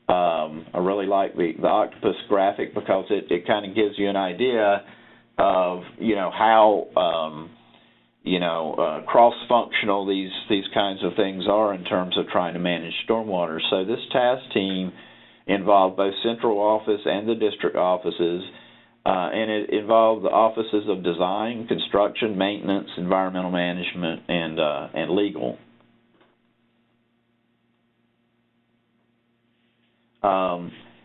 I really like the octopus graphic because it kind of gives you an idea of, you know, how cross-functional these kinds of things are in terms of trying to manage stormwater. So this task team involved both central office and the district offices, and it involved the offices of design, construction, maintenance, environmental management, and legal.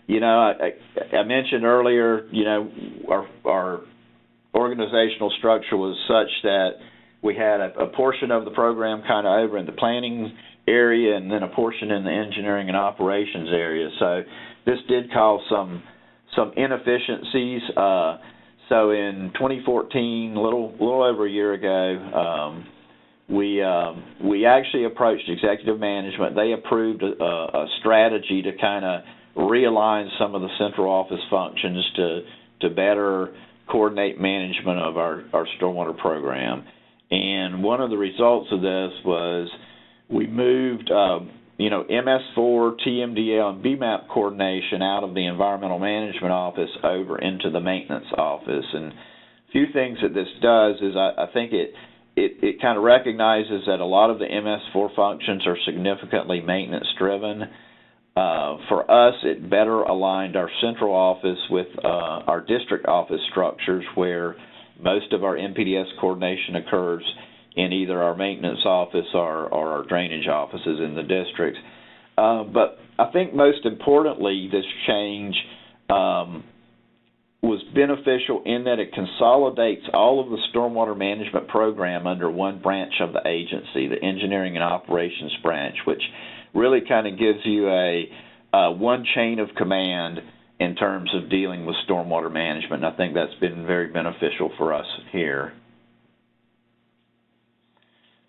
You know, I mentioned earlier, you know, our organizational structure was such that we had a portion of the program kind of over in the planning area and then a portion in the engineering and operations area. So this did cause some inefficiencies. So in 2014, a little over a year ago, we actually approached executive management. They approved a strategy to kind of realign some of the central office functions to better coordinate management of our stormwater program. And one of the results of this was we moved you know, MS4, TMDL, and BMAP coordination out of the environmental management office over into the maintenance office. And a few things that this does is I think it kind of recognizes that a lot of the MS4 functions are significantly maintenance driven. For us, it better aligned our central office with our district office structures, where most of our NPDS coordination occurs in either our maintenance office or our drainage offices in the district. But I think most importantly, this change was beneficial in that it consolidates all of the stormwater management program under one branch of the agency, the engineering and operations branch, which really kind of gives you a one chain of command in terms of dealing with stormwater management. And I think that's been very beneficial for us here.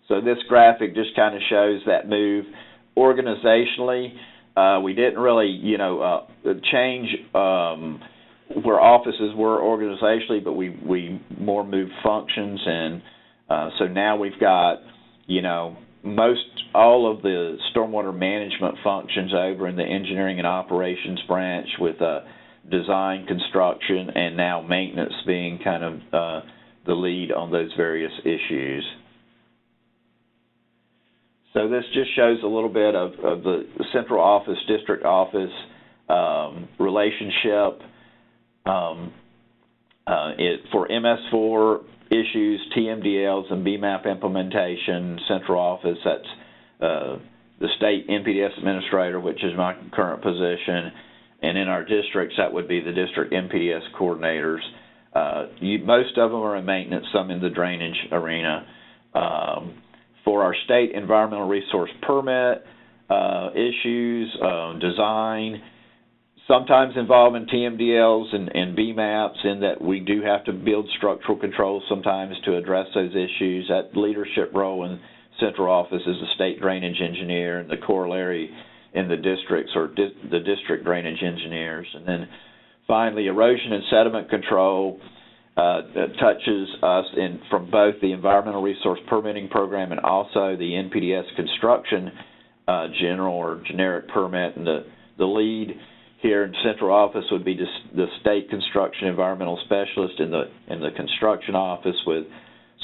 So this graphic just kind of shows that move organizationally. We didn't really, you know, change where offices were organizationally, but we more moved functions, and so now we've got, you know, all of the stormwater management functions over in the engineering and operations branch, with design, construction, and now maintenance being kind of the lead on those various issues. So this just shows a little bit of the central office, district office relationship. For MS4 issues, TMDLs, and BMAP implementation, central office, that's the state NPDS administrator, which is my current position. And in our districts, that would be the district NPDS coordinators. Most of them are in maintenance, some in the drainage arena. For our state environmental resource permit issues, design, sometimes involving TMDLs and BMAPs, in that we do have to build structural controls sometimes to address those issues. That leadership role in central office is the state drainage engineer, and the corollary in the districts or the district drainage engineers. And then finally, erosion and sediment control that touches us from both the Environmental Resource Permitting Program and also the NPDES construction general or generic permit. And the lead here in central office would be the state construction environmental specialist in the construction office, with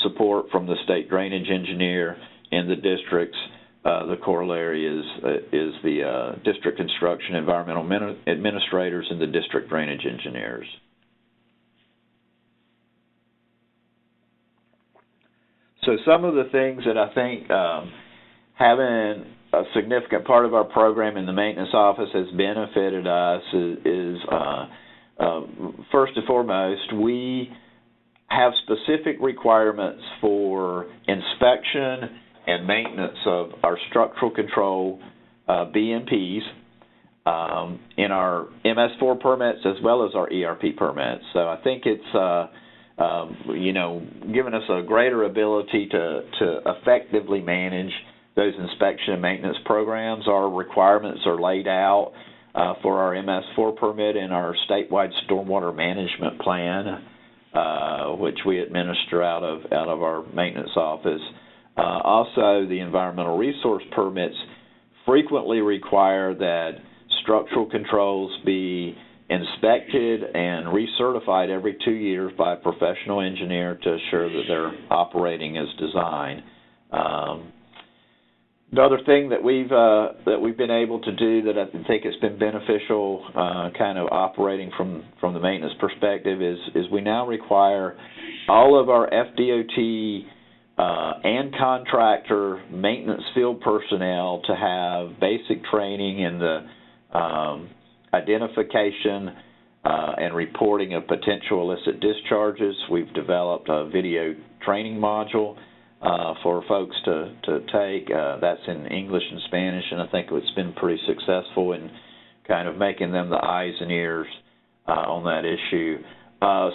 support from the state drainage engineer. In the districts, the corollary is the district construction environmental administrators and the district drainage engineers. So some of the things that I think having a significant part of our program in the maintenance office has benefited us is first and foremost, we have specific requirements for inspection and maintenance of our structural control BMPs in our MS4 permits as well as our ERP permits. So I think it's given us a greater ability to effectively manage those inspection and maintenance programs. Our requirements are laid out for our MS4 permit in our statewide stormwater management plan, which we administer out of our maintenance office. Also, the environmental resource permits frequently require that structural controls be inspected and recertified every 2 years by a professional engineer to assure that they're operating as designed. Another thing that we've been able to do that I think has been beneficial, kind of operating from the maintenance perspective, is we now require all of our FDOT and contractor maintenance field personnel to have basic training in the identification and reporting of potential illicit discharges. We've developed a video training module for folks to take. That's in English and Spanish, and I think it's been pretty successful in kind of making them the eyes and ears on that issue.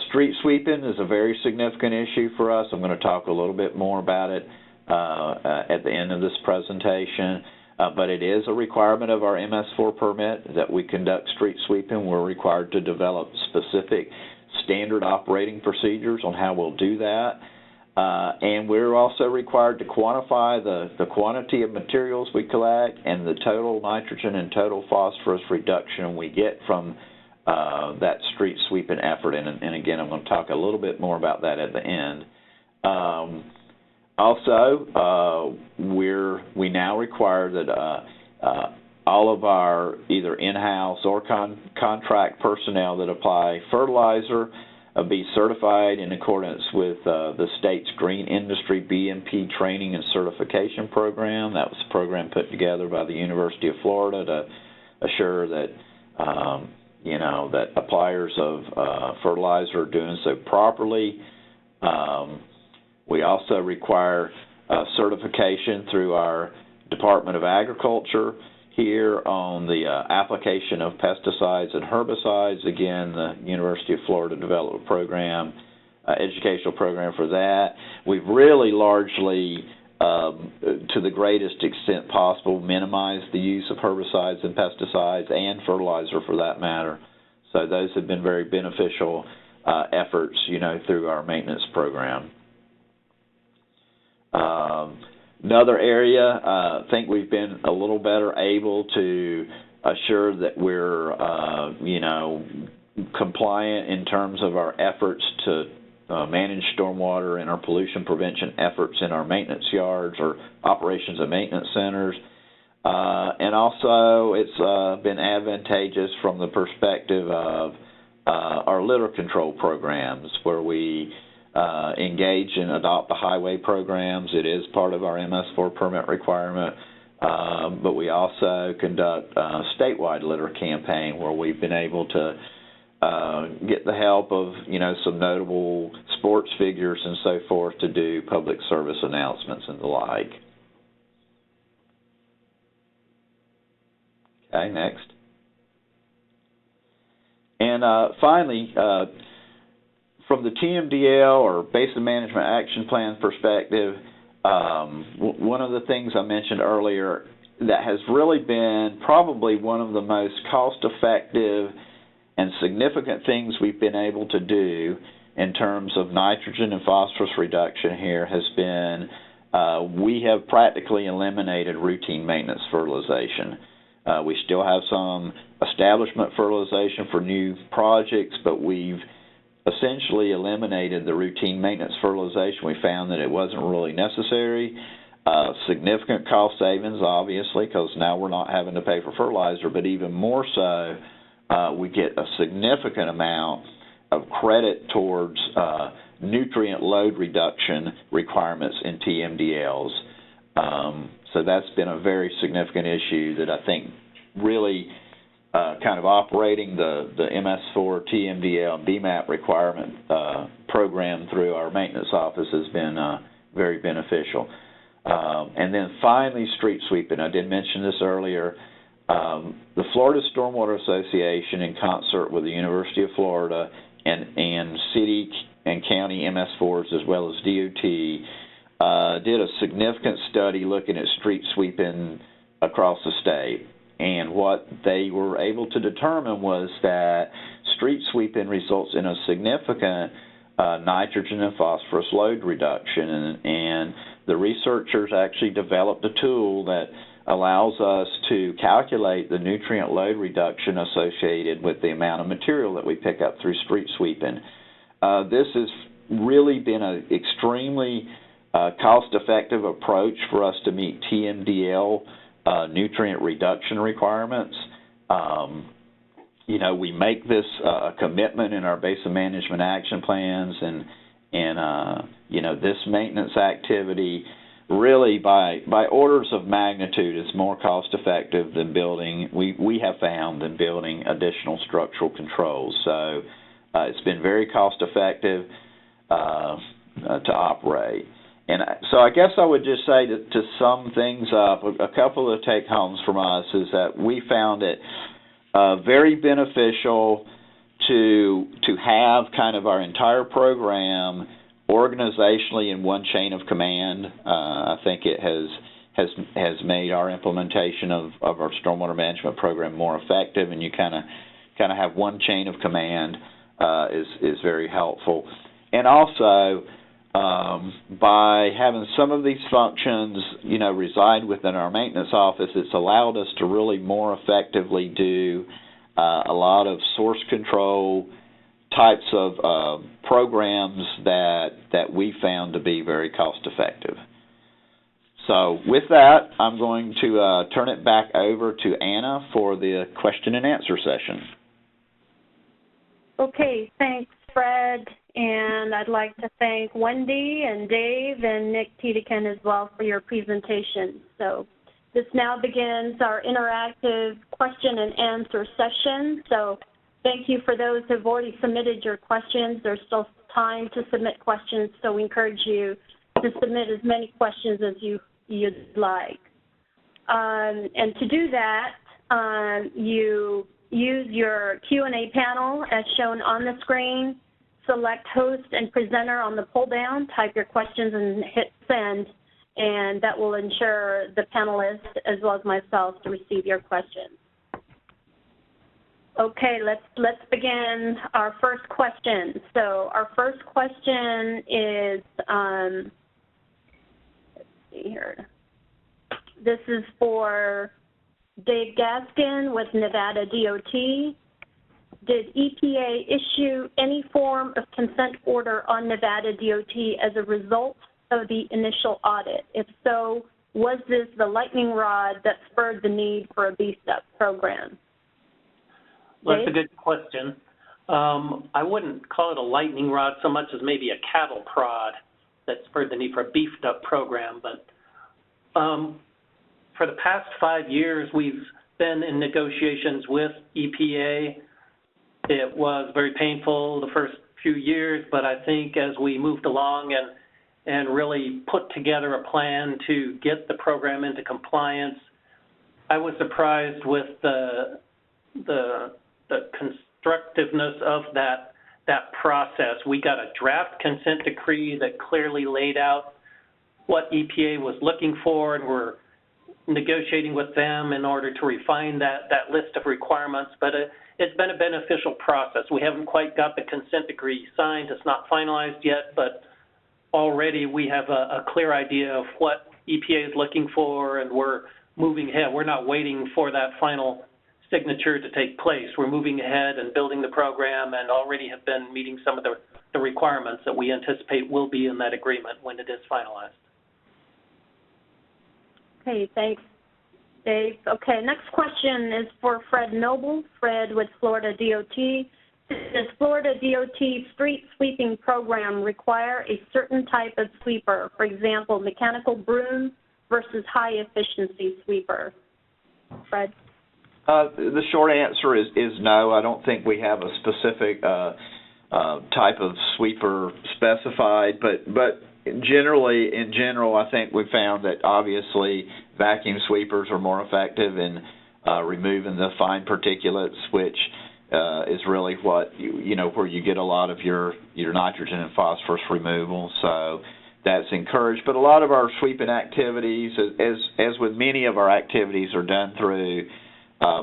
Street sweeping is a very significant issue for us. I'm going to talk a little bit more about it at the end of this presentation. But it is a requirement of our MS4 permit that we conduct street sweeping. We're required to develop specific standard operating procedures on how we'll do that. And we're also required to quantify the quantity of materials we collect and the total nitrogen and total phosphorus reduction we get from that street sweeping effort. And again, I'm going to talk a little bit more about that at the end. Also, we now require that all of our either in-house or contract personnel that apply fertilizer be certified in accordance with the state's Green Industry BMP Training and Certification Program. That was a program put together by the University of Florida to assure that that appliers of fertilizer are doing so properly. We also require certification through our Department of Agriculture here on the application of pesticides and herbicides. Again, the University of Florida developed a program, educational program for that. We've really largely, to the greatest extent possible, minimized the use of herbicides and pesticides and fertilizer for that matter. So those have been very beneficial efforts, through our maintenance program. Another area, I think we've been a little better able to assure that we're, compliant in terms of our efforts to manage stormwater and our pollution prevention efforts in our maintenance yards or operations and maintenance centers. And also it's been advantageous from the perspective of our litter control programs, where we engage and adopt the highway programs. It is part of our MS4 permit requirement, but we also conduct a statewide litter campaign where we've been able to get the help of, some notable sports figures and so forth to do public service announcements and the like. Okay, next. then finally, from the TMDL or Basin Management Action Plan perspective, one of the things I mentioned earlier that has really been probably one of the most cost-effective and significant things we've been able to do in terms of nitrogen and phosphorus reduction here has been we have practically eliminated routine maintenance fertilization. We still have some establishment fertilization for new projects, but we've essentially eliminated the routine maintenance fertilization. We found that it wasn't really necessary. Significant cost savings, obviously, because now we're not having to pay for fertilizer, but even more so, we get a significant amount of credit towards nutrient load reduction requirements in TMDLs. So that's been a very significant issue that I think really kind of operating the MS4 TMDL and BMAP requirement program through our maintenance office has been very beneficial. And then finally, street sweeping. I did mention this earlier. The Florida Stormwater Association, in concert with the University of Florida and city and county MS4s as well as DOT, did a significant study looking at street sweeping across the state. And what they were able to determine was that street sweeping results in a significant nitrogen and phosphorus load reduction. And the researchers actually developed a tool that allows us to calculate the nutrient load reduction associated with the amount of material that we pick up through street sweeping. This has really been an extremely cost-effective approach for us to meet TMDL nutrient reduction requirements. We make this a commitment in our basin management action plans, and this maintenance activity really by orders of magnitude is more cost effective than building, we have found, than building additional structural controls. So it's been very cost effective to operate. And so I guess I would just say to sum things up, a couple of take homes from us is that we found it very beneficial to have kind of our entire program organizationally in one chain of command. I think it has made our implementation of our stormwater management program more effective, and you kind of have one chain of command is very helpful. And also, by having some of these functions, reside within our maintenance office, it's allowed us to really more effectively do a lot of source control types of programs that we found to be very cost effective. So with that, I'm going to turn it back over to Anna for the question and answer session.
Okay, thanks, Fred. And I'd like to thank Wendy and Dave and Nick Tiedekin as well for your presentation. So this now begins our interactive question and answer session. So thank you for those who have already submitted your questions. There's still time to submit questions, so we encourage you to submit as many questions as you'd like. And to do that, you use your Q&A panel as shown on the screen. Select host and presenter on the pull down, type your questions and hit send, and that will ensure the panelists as well as myself to receive your questions. Okay, let's begin our first question. So our first question is, let's see here. This is for Dave Gaskin with Nevada DOT. Did EPA issue any form of consent order on Nevada DOT as a result of the initial audit? If so, was this the lightning rod that spurred the need for a beefed-up program?
Well, that's a good question. I wouldn't call it a lightning rod so much as maybe a cattle prod that spurred the need for a beefed-up program. But for the past 5 years, we've been in negotiations with EPA. It was very painful the first few years, but I think as we moved along and really put together a plan to get the program into compliance, I was surprised with the constructiveness of that process. We got a draft consent decree that clearly laid out what EPA was looking for, and we're negotiating with them in order to refine that list of requirements, but it's been a beneficial process. We haven't quite got the consent decree signed. It's not finalized yet, but already we have a clear idea of what EPA is looking for, and we're moving ahead. We're not waiting for that final signature to take place. We're moving ahead and building the program, and already have been meeting some of the requirements that we anticipate will be in that agreement when it is finalized.
Okay, thanks, Dave. Okay, next question is for Fred Noble. Fred with Florida DOT. Does Florida DOT street sweeping program require a certain type of sweeper, for example, mechanical broom versus high efficiency sweeper? Fred?
The short answer is no. I don't think we have a specific type of sweeper specified, but in general, I think we found that obviously vacuum sweepers are more effective in removing the fine particulates, which is really what where you get a lot of your nitrogen and phosphorus removal. So that's encouraged. But a lot of our sweeping activities, as with many of our activities, are done through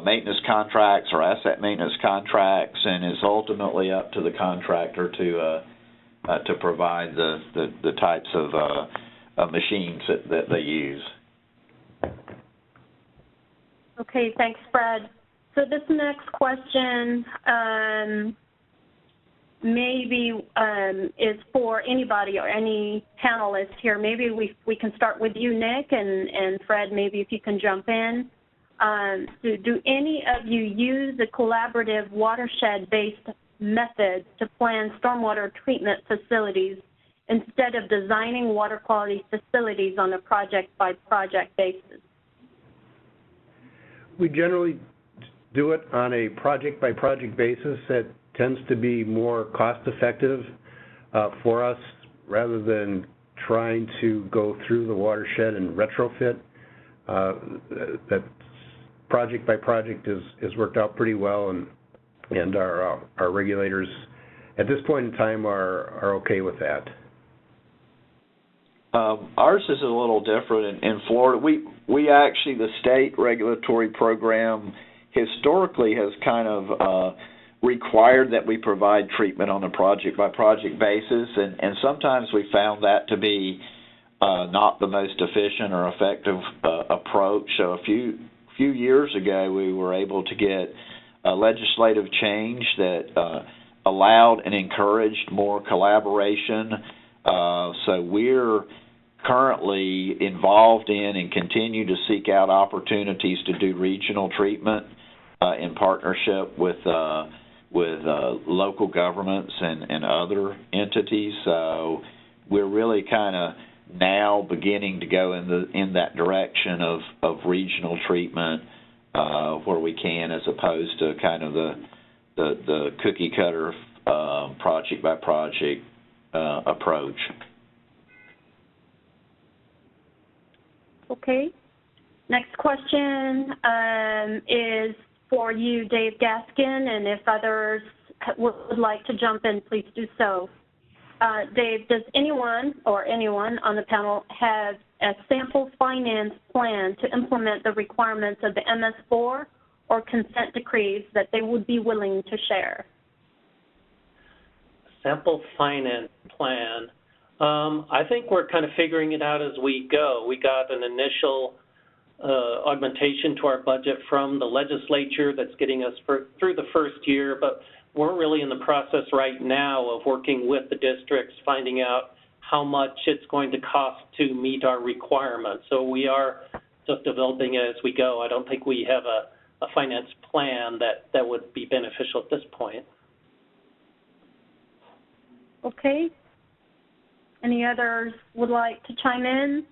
maintenance contracts or asset maintenance contracts, and it's ultimately up to the contractor to provide the types of machines that they use.
Okay, thanks, Fred. So this next question maybe is for anybody or any panelist here. Maybe we can start with you, Nick, and Fred, maybe if you can jump in. Do any of you use a collaborative watershed-based method to plan stormwater treatment facilities instead of designing water quality facilities on a project-by-project basis?
We generally do it on a project-by-project basis. That tends to be more cost-effective for us rather than trying to go through the watershed and retrofit. That project-by-project is worked out pretty well, and our regulators at this point in time are okay with that.
Ours is a little different in Florida. We actually, the state regulatory program historically has kind of required that we provide treatment on a project-by-project basis, and sometimes we found that to be not the most efficient or effective approach. So a few years ago, we were able to get a legislative change that allowed and encouraged more collaboration. So we're currently involved in and continue to seek out opportunities to do regional treatment in partnership with local governments and other entities. So we're really kind of now beginning to go in that direction of regional treatment where we can, as opposed to kind of the cookie cutter project by project approach.
Okay. Next question is for you, Dave Gaskin, and if others would like to jump in, please do so. Dave, does anyone on the panel have a sample finance plan to implement the requirements of the MS4 or consent decrees that they would be willing to share?
Sample finance plan. I think we're kind of figuring it out as we go. We got an initial augmentation to our budget from the legislature that's getting us through the first year, but we're really in the process right now of working with the districts, finding out how much it's going to cost to meet our requirements. So we are just developing it as we go. I don't think we have a finance plan that would be beneficial at this point.
Okay. Any others would like to chime in?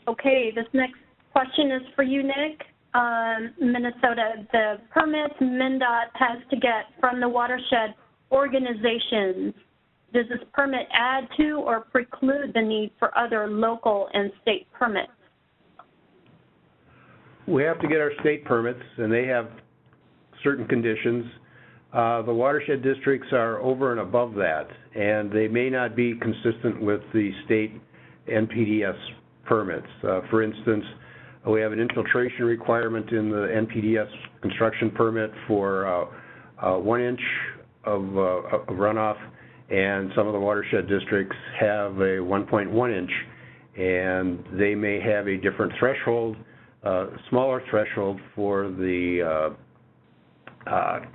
Okay, this next question is for you, Nick. Minnesota, the permits MnDOT has to get from the watershed organizations, does this permit add to or preclude the need for other local and state permits?
we have to get our state permits, and they have certain conditions. The watershed districts are over and above that, and they may not be consistent with the state NPDES permits. For instance, we have an infiltration requirement in the NPDES construction permit for 1 inch of runoff, and some of the watershed districts have a 1.1 inch, and they may have a different threshold, smaller threshold for the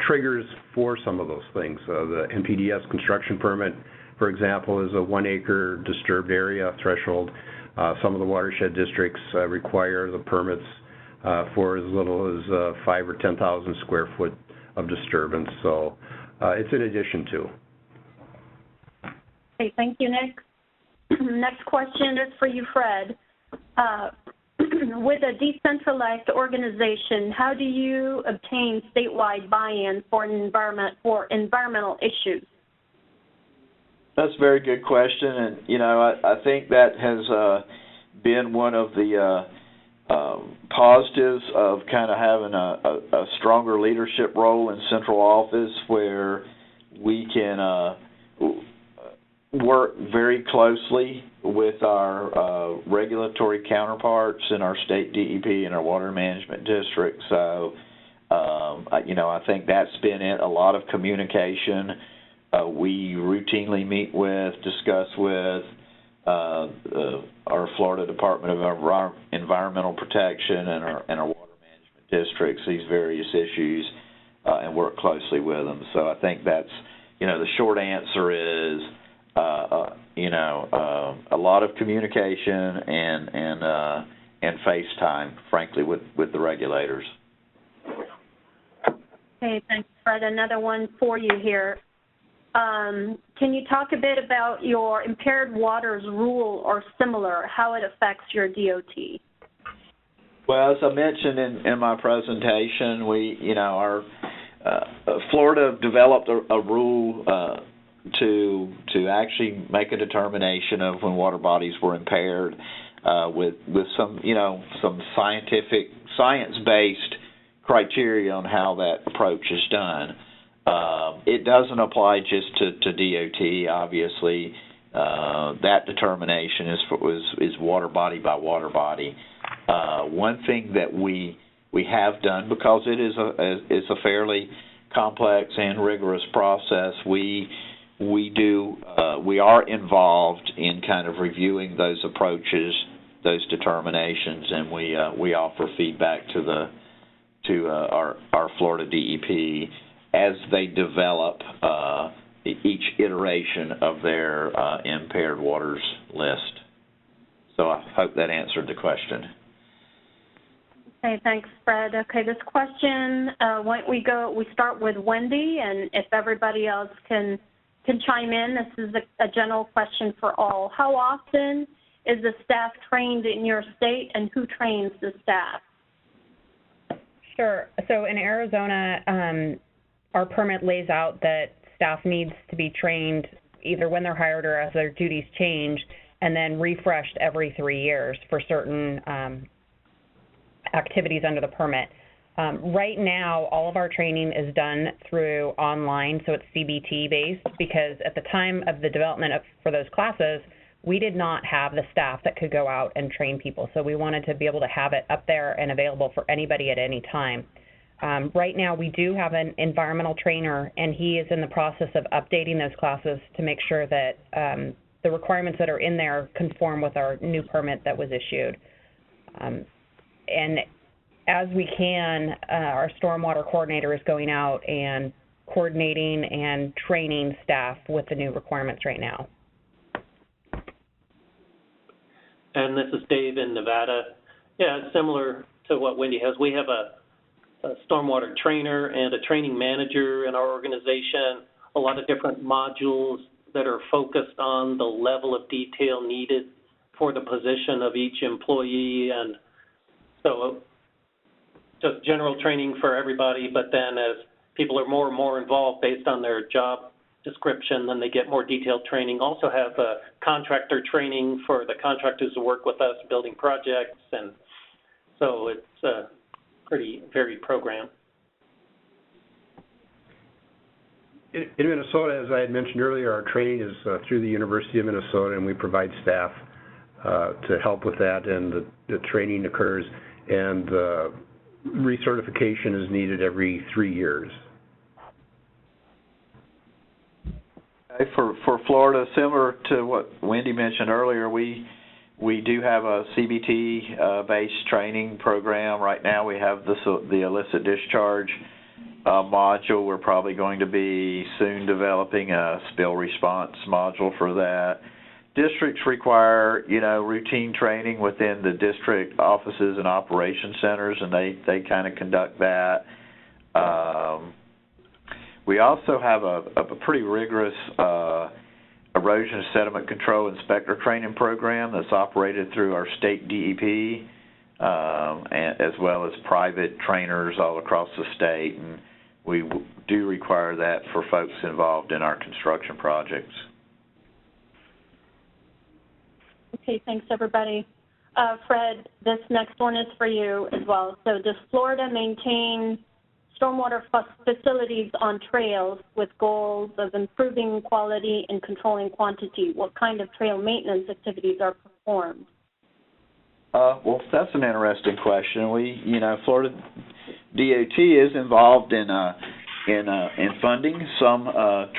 triggers for some of those things. The NPDES construction permit, for example, is a 1 acre disturbed area threshold. Some of the watershed districts require the permits for as little as 5 or 10,000 square foot of disturbance. So it's in addition to.
Okay, thank you, Nick. Next question is for you, Fred. With a decentralized organization, how do you obtain statewide buy-in for environmental issues?
That's a very good question, and I think that has been one of the positives of kind of having a stronger leadership role in central office, where we can work very closely with our regulatory counterparts in our state DEP and our water management district. So, I think that's been a lot of communication. We routinely meet with, discuss with our Florida Department of Environmental Protection and our water management districts these various issues and work closely with them. So I think that's, the short answer is, a lot of communication and FaceTime, frankly, with the regulators.
Okay, thanks, Fred. Another one for you here. Can you talk a bit about your impaired waters rule or similar, how it affects your DOT?
Well, as I mentioned in my presentation, our Florida developed a rule to actually make a determination of when water bodies were impaired with some science-based criteria on how that approach is done. It doesn't apply just to DOT, obviously. That determination is water body by water body. One thing that we have done, because it is a fairly complex and rigorous process, we are involved in kind of reviewing those approaches, those determinations, and we offer feedback to our Florida DEP as they develop each iteration of their impaired waters list. So I hope that answered the question.
Okay, thanks, Fred. Okay, this question, why don't we start with Wendy, and if everybody else can chime in. This is a general question for all. How often is the staff trained in your state, and who trains the staff?
Sure. So in Arizona, our permit lays out that staff needs to be trained either when they're hired or as their duties change, and then refreshed every 3 years for certain activities under the permit. Right now, all of our training is done through online, so it's CBT based, because at the time of the development for those classes, we did not have the staff that could go out and train people. So we wanted to be able to have it up there and available for anybody at any time. Right now, we do have an environmental trainer, and he is in the process of updating those classes to make sure that the requirements that are in there conform with our new permit that was issued. And as we can, our stormwater coordinator is going out and coordinating and training staff with the new requirements right now.
And this is Dave in Nevada. Yeah, it's similar to what Wendy has. We have a stormwater trainer and a training manager in our organization, a lot of different modules that are focused on the level of detail needed for the position of each employee. And so just general training for everybody, but then as people are more and more involved based on their job description, then they get more detailed training. Also have contractor training for the contractors who work with us building projects. And so it's pretty varied program.
In Minnesota, as I had mentioned earlier, our training is through the University of Minnesota, and we provide staff to help with that, and the training occurs, and recertification is needed every 3 years.
For Florida, similar to what Wendy mentioned earlier, we do have a CBT-based training program. Right now we have the illicit discharge module. We're probably going to be soon developing a spill response module for that. Districts require, routine training within the district offices and operation centers, and they kind of conduct that. We also have a pretty rigorous erosion sediment control inspector training program that's operated through our state DEP, as well as private trainers all across the state, and we do require that for folks involved in our construction projects.
Okay, thanks everybody. Fred, this next one is for you as well. So does Florida maintain stormwater facilities on trails with goals of improving quality and controlling quantity? What kind of trail maintenance activities are performed?
Well, that's an interesting question. Florida DOT is involved in funding some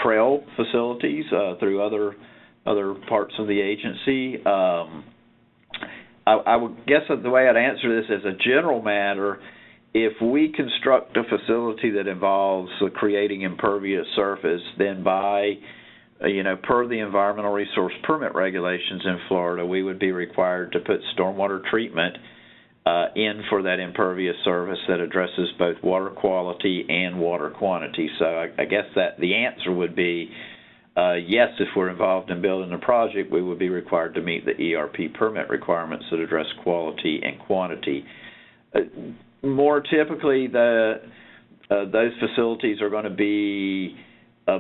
trail facilities through other parts of the agency. I would guess that the way I'd answer this as a general matter, if we construct a facility that involves creating impervious surface, then per the environmental resource permit regulations in Florida, we would be required to put stormwater treatment in for that impervious surface that addresses both water quality and water quantity. So I guess that the answer would be yes, if we're involved in building a project, we would be required to meet the ERP permit requirements that address quality and quantity. More typically, those facilities are going to be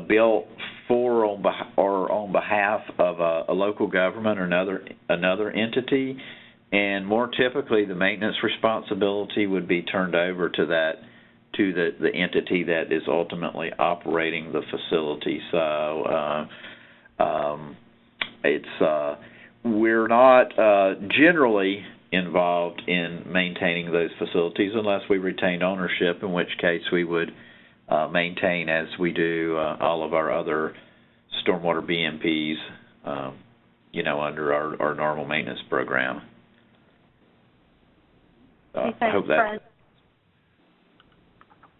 built for on behalf of a local government or another entity, and more typically, the maintenance responsibility would be turned over to the entity that is ultimately operating the facility. So we're not generally involved in maintaining those facilities unless we retain ownership, in which case we would maintain as we do all of our other stormwater BMPs, under our normal maintenance program.
Okay,
I hope that.
Fred.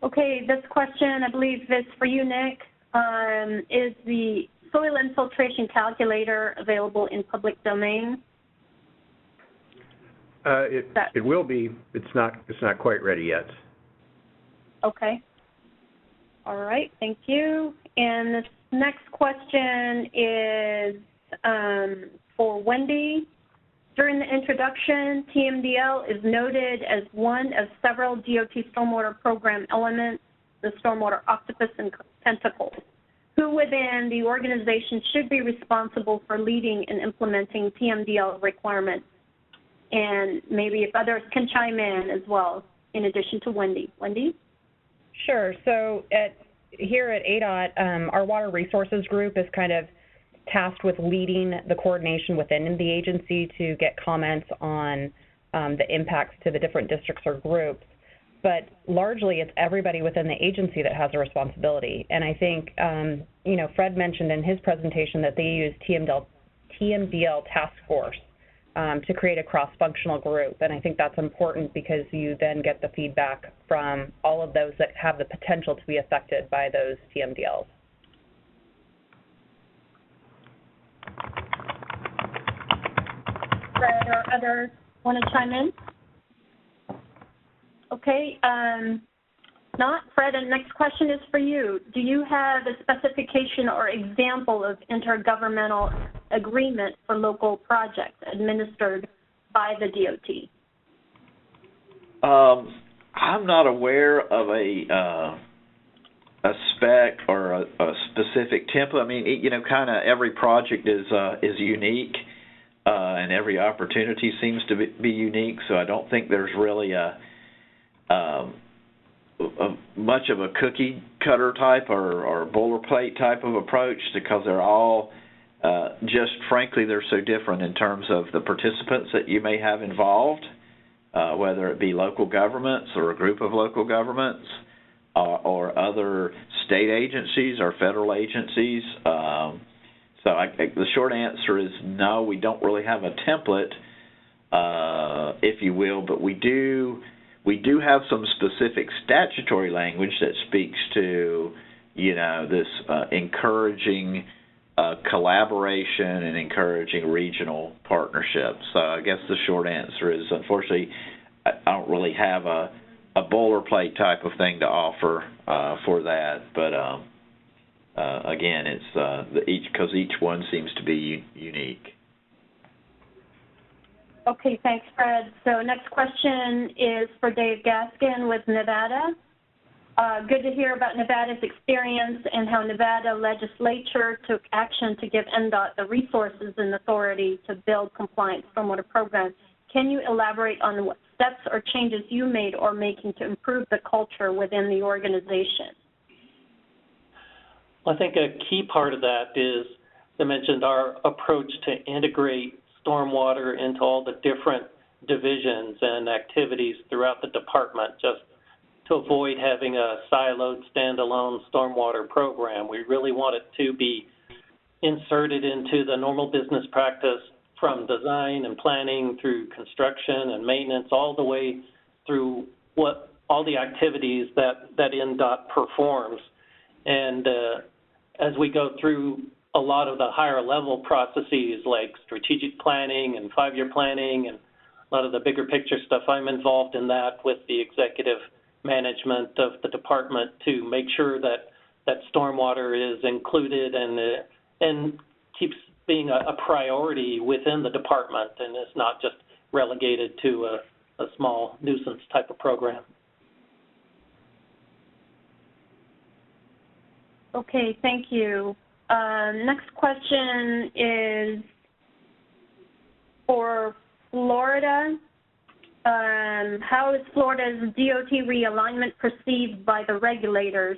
Okay, this question, I believe, is for you, Nick. Is the soil infiltration calculator available in public domain?
It will be. It's not quite ready yet.
Okay. All right, thank you. And this next question is for Wendy. During the introduction, TMDL is noted as one of several DOT stormwater program elements, the stormwater octopus and tentacles. Who within the organization should be responsible for leading and implementing TMDL requirements? And maybe if others can chime in as well, in addition to Wendy. Wendy?
Sure. So here at ADOT, our Water Resources Group is kind of tasked with leading the coordination within the agency to get comments on the impacts to the different districts or groups. But largely, it's everybody within the agency that has a responsibility. And I think, Fred mentioned in his presentation that they use TMDL task force to create a cross-functional group. And I think that's important because you then get the feedback from all of those that have the potential to be affected by those TMDLs.
Fred or others want to chime in? Okay, not Fred, and next question is for you. Do you have a specification or example of intergovernmental agreement for local projects administered by the DOT?
I'm not aware of a spec or a specific template. I mean, kind of every project is unique, and every opportunity seems to be unique. So I don't think there's really a much of a cookie cutter type or boilerplate type of approach, because they're all just frankly they're so different in terms of the participants that you may have involved, whether it be local governments or a group of local governments or other state agencies or federal agencies. So the short answer is no, we don't really have a template, if you will, but we do have some specific statutory language that speaks to, this encouraging collaboration and encouraging regional partnerships. So I guess the short answer is, unfortunately, I don't really have a boilerplate type of thing to offer for that. But again, it's because each one seems to be unique.
Okay, thanks, Fred. So next question is for Dave Gaskin with Nevada. Good to hear about Nevada's experience and how Nevada legislature took action to give NDOT the resources and authority to build compliant stormwater programs. Can you elaborate on what steps or changes you made or making to improve the culture within the organization?
I think a key part of that is, I mentioned, our approach to integrate stormwater into all the different divisions and activities throughout the department, just to avoid having a siloed, standalone stormwater program. We really want it to be inserted into the normal business practice, from design and planning through construction and maintenance, all the way through all the activities that NDOT performs. And as we go through a lot of the higher level processes like strategic planning and 5-year planning and a lot of the bigger picture stuff, I'm involved in that with the executive management of the department to make sure that stormwater is included and keeps being a priority within the department and is not just relegated to a small nuisance type of program.
Okay, thank you. Next question is for Florida. How is Florida's DOT realignment perceived by the regulators?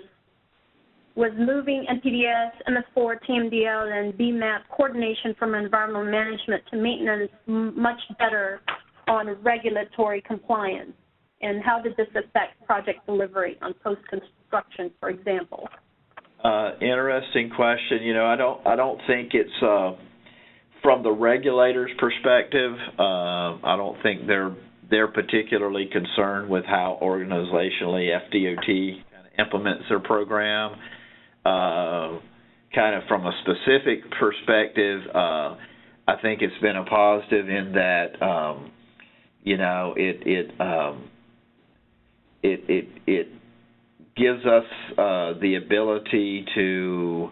Was moving NPDES, MS4, TMDL, and BMAP coordination from environmental management to maintenance much better on regulatory compliance? And how did this affect project delivery on post-construction, for example?
Interesting question. I don't think it's from the regulators' perspective. I don't think they're particularly concerned with how organizationally FDOT kind of implements their program. Kind of from a specific perspective, I think it's been a positive in that it gives us the ability to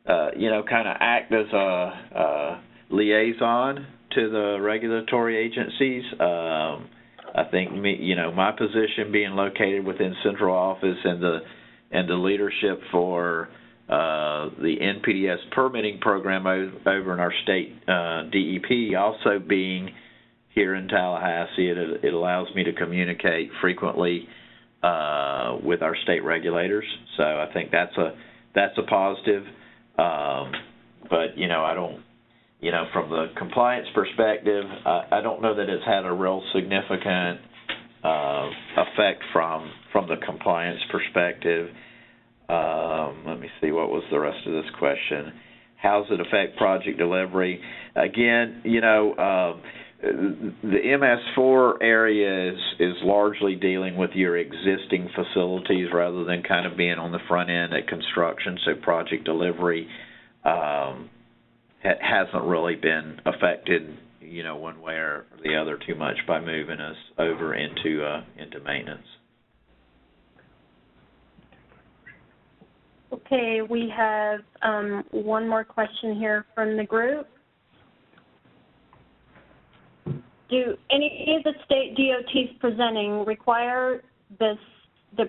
kind of act as a liaison to the regulatory agencies. I think my position being located within central office and the leadership for the NPDES permitting program over in our state DEP, also being here in Tallahassee, it allows me to communicate frequently with our state regulators. So I think that's a positive. But I don't, from the compliance perspective, I don't know that it's had a real significant effect from the compliance perspective. Let me see, what was the rest of this question? How does it affect project delivery? Again, the MS4 area is largely dealing with your existing facilities rather than kind of being on the front end at construction. So project delivery hasn't really been affected, one way or the other too much by moving us over into maintenance.
Okay, we have one more question here from the group. Do any of the state DOTs presenting require the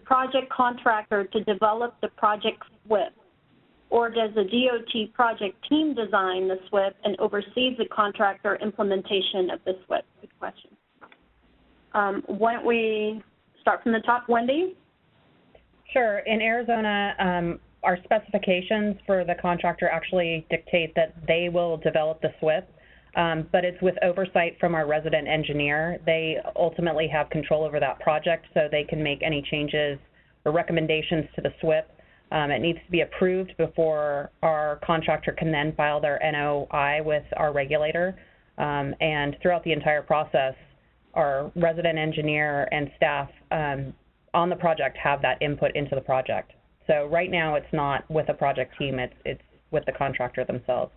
project contractor to develop the project SWIP, or does the DOT project team design the SWIP and oversees the contractor implementation of the SWIP? Good question. Why don't we start from the top. Wendy?
Sure. In Arizona, our specifications for the contractor actually dictate that they will develop the SWIP, but it's with oversight from our resident engineer. They ultimately have control over that project, so they can make any changes or recommendations to the SWIP. It needs to be approved before our contractor can then file their NOI with our regulator. And throughout the entire process, our resident engineer and staff on the project have that input into the project. So right now it's not with a project team, it's with the contractor themselves.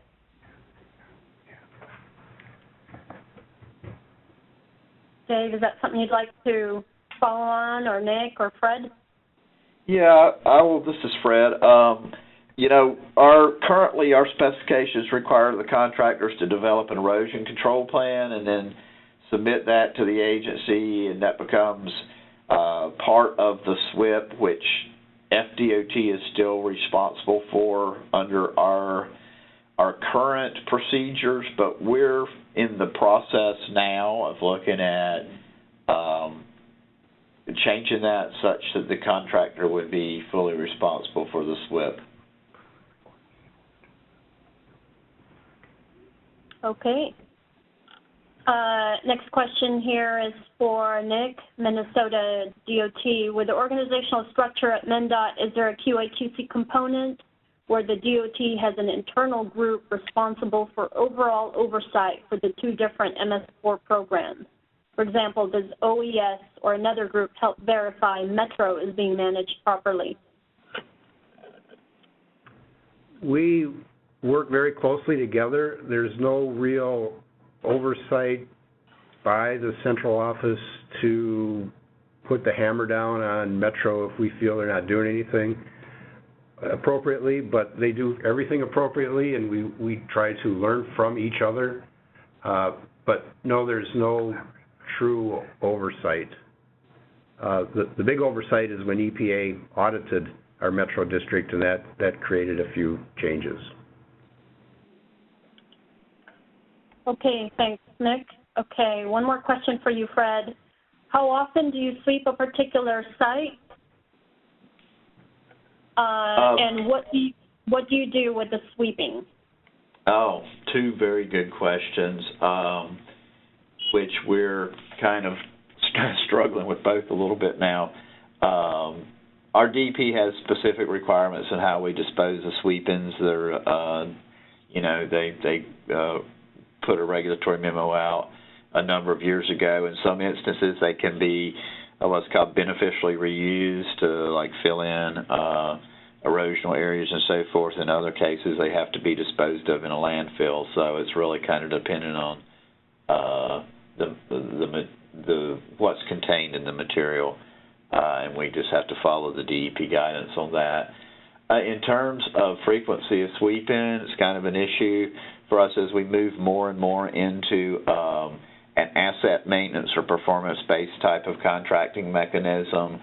Dave, is that something you'd like to follow on, or Nick or Fred?
Yeah, I will. This is Fred. You know, currently our specifications require the contractors to develop an erosion control plan and then submit that to the agency, and that becomes part of the SWIP, which FDOT is still responsible for under our current procedures, but we're in the process now of looking at changing that such that the contractor would be fully responsible for the SWIP.
Okay. Next question here is for Nick, Minnesota DOT. With the organizational structure at MnDOT, is there a QA/QC component where the DOT has an internal group responsible for overall oversight for the two different MS4 programs? For example, does OES or another group help verify Metro is being managed properly?
We work very closely together. There's no real oversight by the central office to put the hammer down on Metro if we feel they're not doing anything appropriately, but they do everything appropriately, and we try to learn from each other. But no, there's no true oversight. The big oversight is when EPA audited our Metro district, and that created a few changes.
Okay, thanks, Nick. Okay, one more question for you, Fred. How often do you sweep a particular site? And what do you do with the sweeping?
Oh, two very good questions, which we're kind of struggling with both a little bit now. Our DP has specific requirements on how we dispose of sweepings. They're, they put a regulatory memo out a number of years ago. In some instances, they can be what's called beneficially reused to like fill in erosional areas and so forth. In other cases, they have to be disposed of in a landfill. So it's really kind of dependent on the what's contained in the material, and we just have to follow the DEP guidance on that. In terms of frequency of sweeping, it's kind of an issue for us as we move more and more into an asset maintenance or performance-based type of contracting mechanism.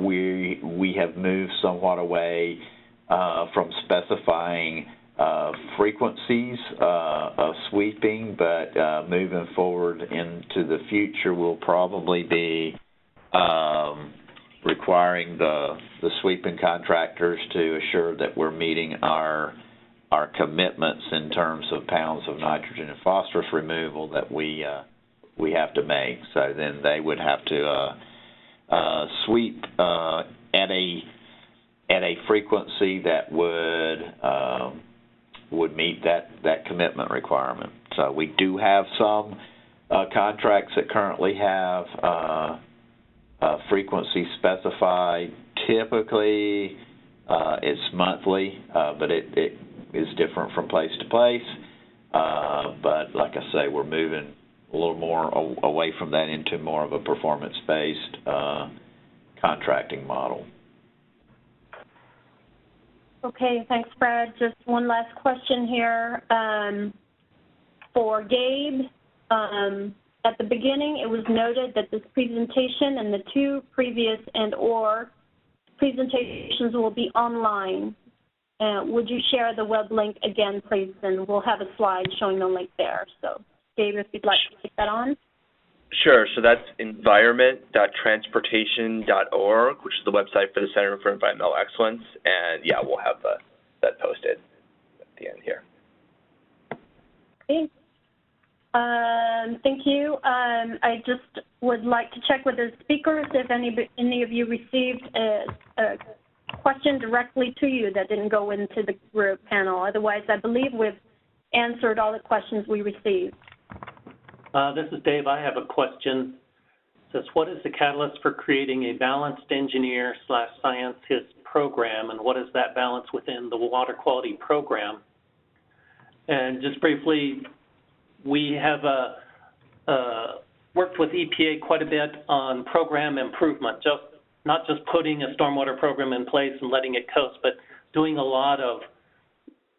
We have moved somewhat away from specifying frequencies of sweeping, but moving forward into the future, we'll probably be requiring the sweeping contractors to assure that we're meeting our commitments in terms of pounds of nitrogen and phosphorus removal that we have to make. So then they would have to sweep at a frequency that would meet that commitment requirement. So we do have some contracts that currently have frequency specified. Typically, it's monthly, but it is different from place to place. But like I say, we're moving a little more away from that into more of a performance-based contracting model.
Okay, thanks, Fred. Just one last question here for Gabe. At the beginning, it was noted that this presentation and the two previous and/or presentations will be online. Would you share the web link again, please? And we'll have a slide showing the link there. So, Gabe, if you'd like to take that on.
Sure. So that's environment.transportation.org, which is the website for the Center for Environmental Excellence. And yeah, we'll have that posted at the end here.
Okay. Thank you. I just would like to check with the speakers if any of you received a question directly to you that didn't go into the group panel. Otherwise, I believe we've answered all the questions we received.
This is Dave. I have a question. It says, what is the catalyst for creating a balanced engineer/scientist program, and what is that balance within the water quality program? And just briefly, we have worked with EPA quite a bit on program improvement, not just putting a stormwater program in place and letting it coast, but doing a lot of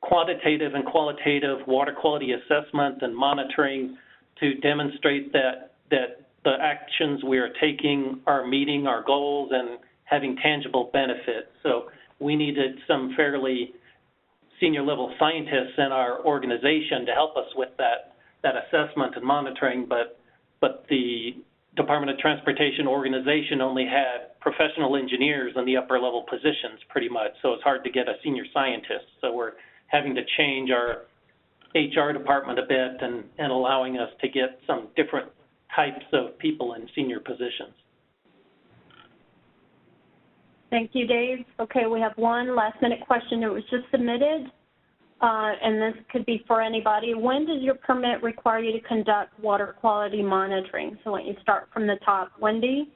quantitative and qualitative water quality assessment and monitoring to demonstrate that the actions we are taking are meeting our goals and having tangible benefits. So we needed some fairly senior level scientists in our organization to help us with that assessment and monitoring, but the Department of Transportation organization only had professional engineers in the upper level positions pretty much, so it's hard to get a senior scientist. So we're having to change our HR department a bit and allowing us to get some different types of people in senior positions.
Thank you, Dave. Okay, we have one last-minute question that was just submitted, and this could be for anybody. When does your permit require you to conduct water quality monitoring? So why don't you start from the top. Wendy?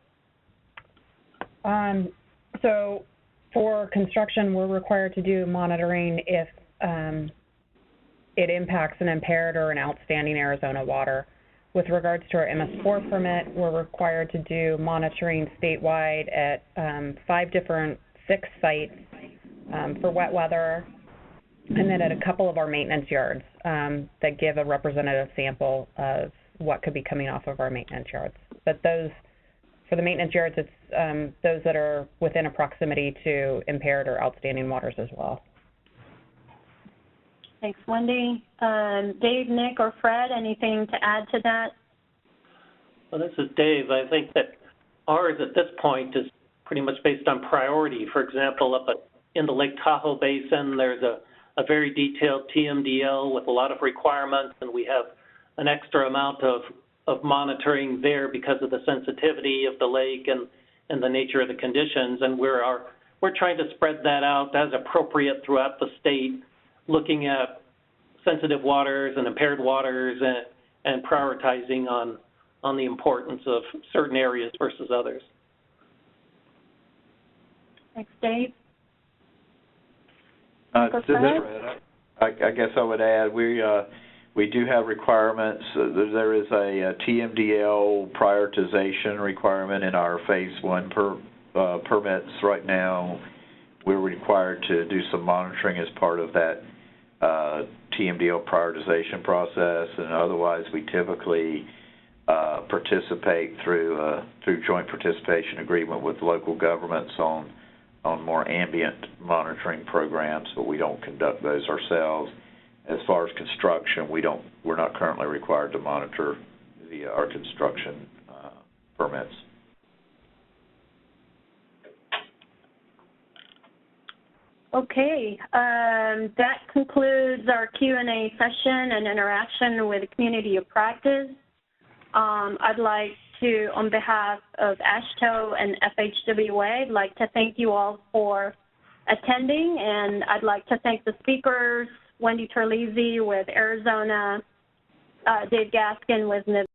So for construction, we're required to do monitoring if it impacts an impaired or an outstanding Arizona water. With regards to our MS4 permit, we're required to do monitoring statewide at 5 different fixed sites for wet weather, and then at a couple of our maintenance yards that give a representative sample of what could be coming off of our maintenance yards. But those, for the maintenance yards, it's those that are within a proximity to impaired or outstanding waters as well.
Thanks, Wendy. Dave, Nick, or Fred, anything to add to that?
Well, this is Dave. I think that ours at this point is pretty much based on priority. For example, up in the Lake Tahoe Basin, there's a very detailed TMDL with a lot of requirements, and we have an extra amount of monitoring there because of the sensitivity of the lake and the nature of the conditions. And we're trying to spread that out as appropriate throughout the state, looking at sensitive waters and impaired waters and prioritizing on the importance of certain areas versus others.
Thanks, Dave.
This is Fred. I guess I would add we do have requirements. There is a TMDL prioritization requirement in our Phase 1 permits right now. We're required to do some monitoring as part of that TMDL prioritization process, and otherwise we typically participate through joint participation agreement with local governments on more ambient monitoring programs, but we don't conduct those ourselves. As far as construction, we're not currently required to monitor via our construction permits.
Okay, that concludes our Q&A session and interaction with the community of practice. I'd like to, on behalf of AASHTO and FHWA, I'd like to thank you all for attending, and I'd like to thank the speakers, Wendy Terlizzi with Arizona, Dave Gaskin with Nevada.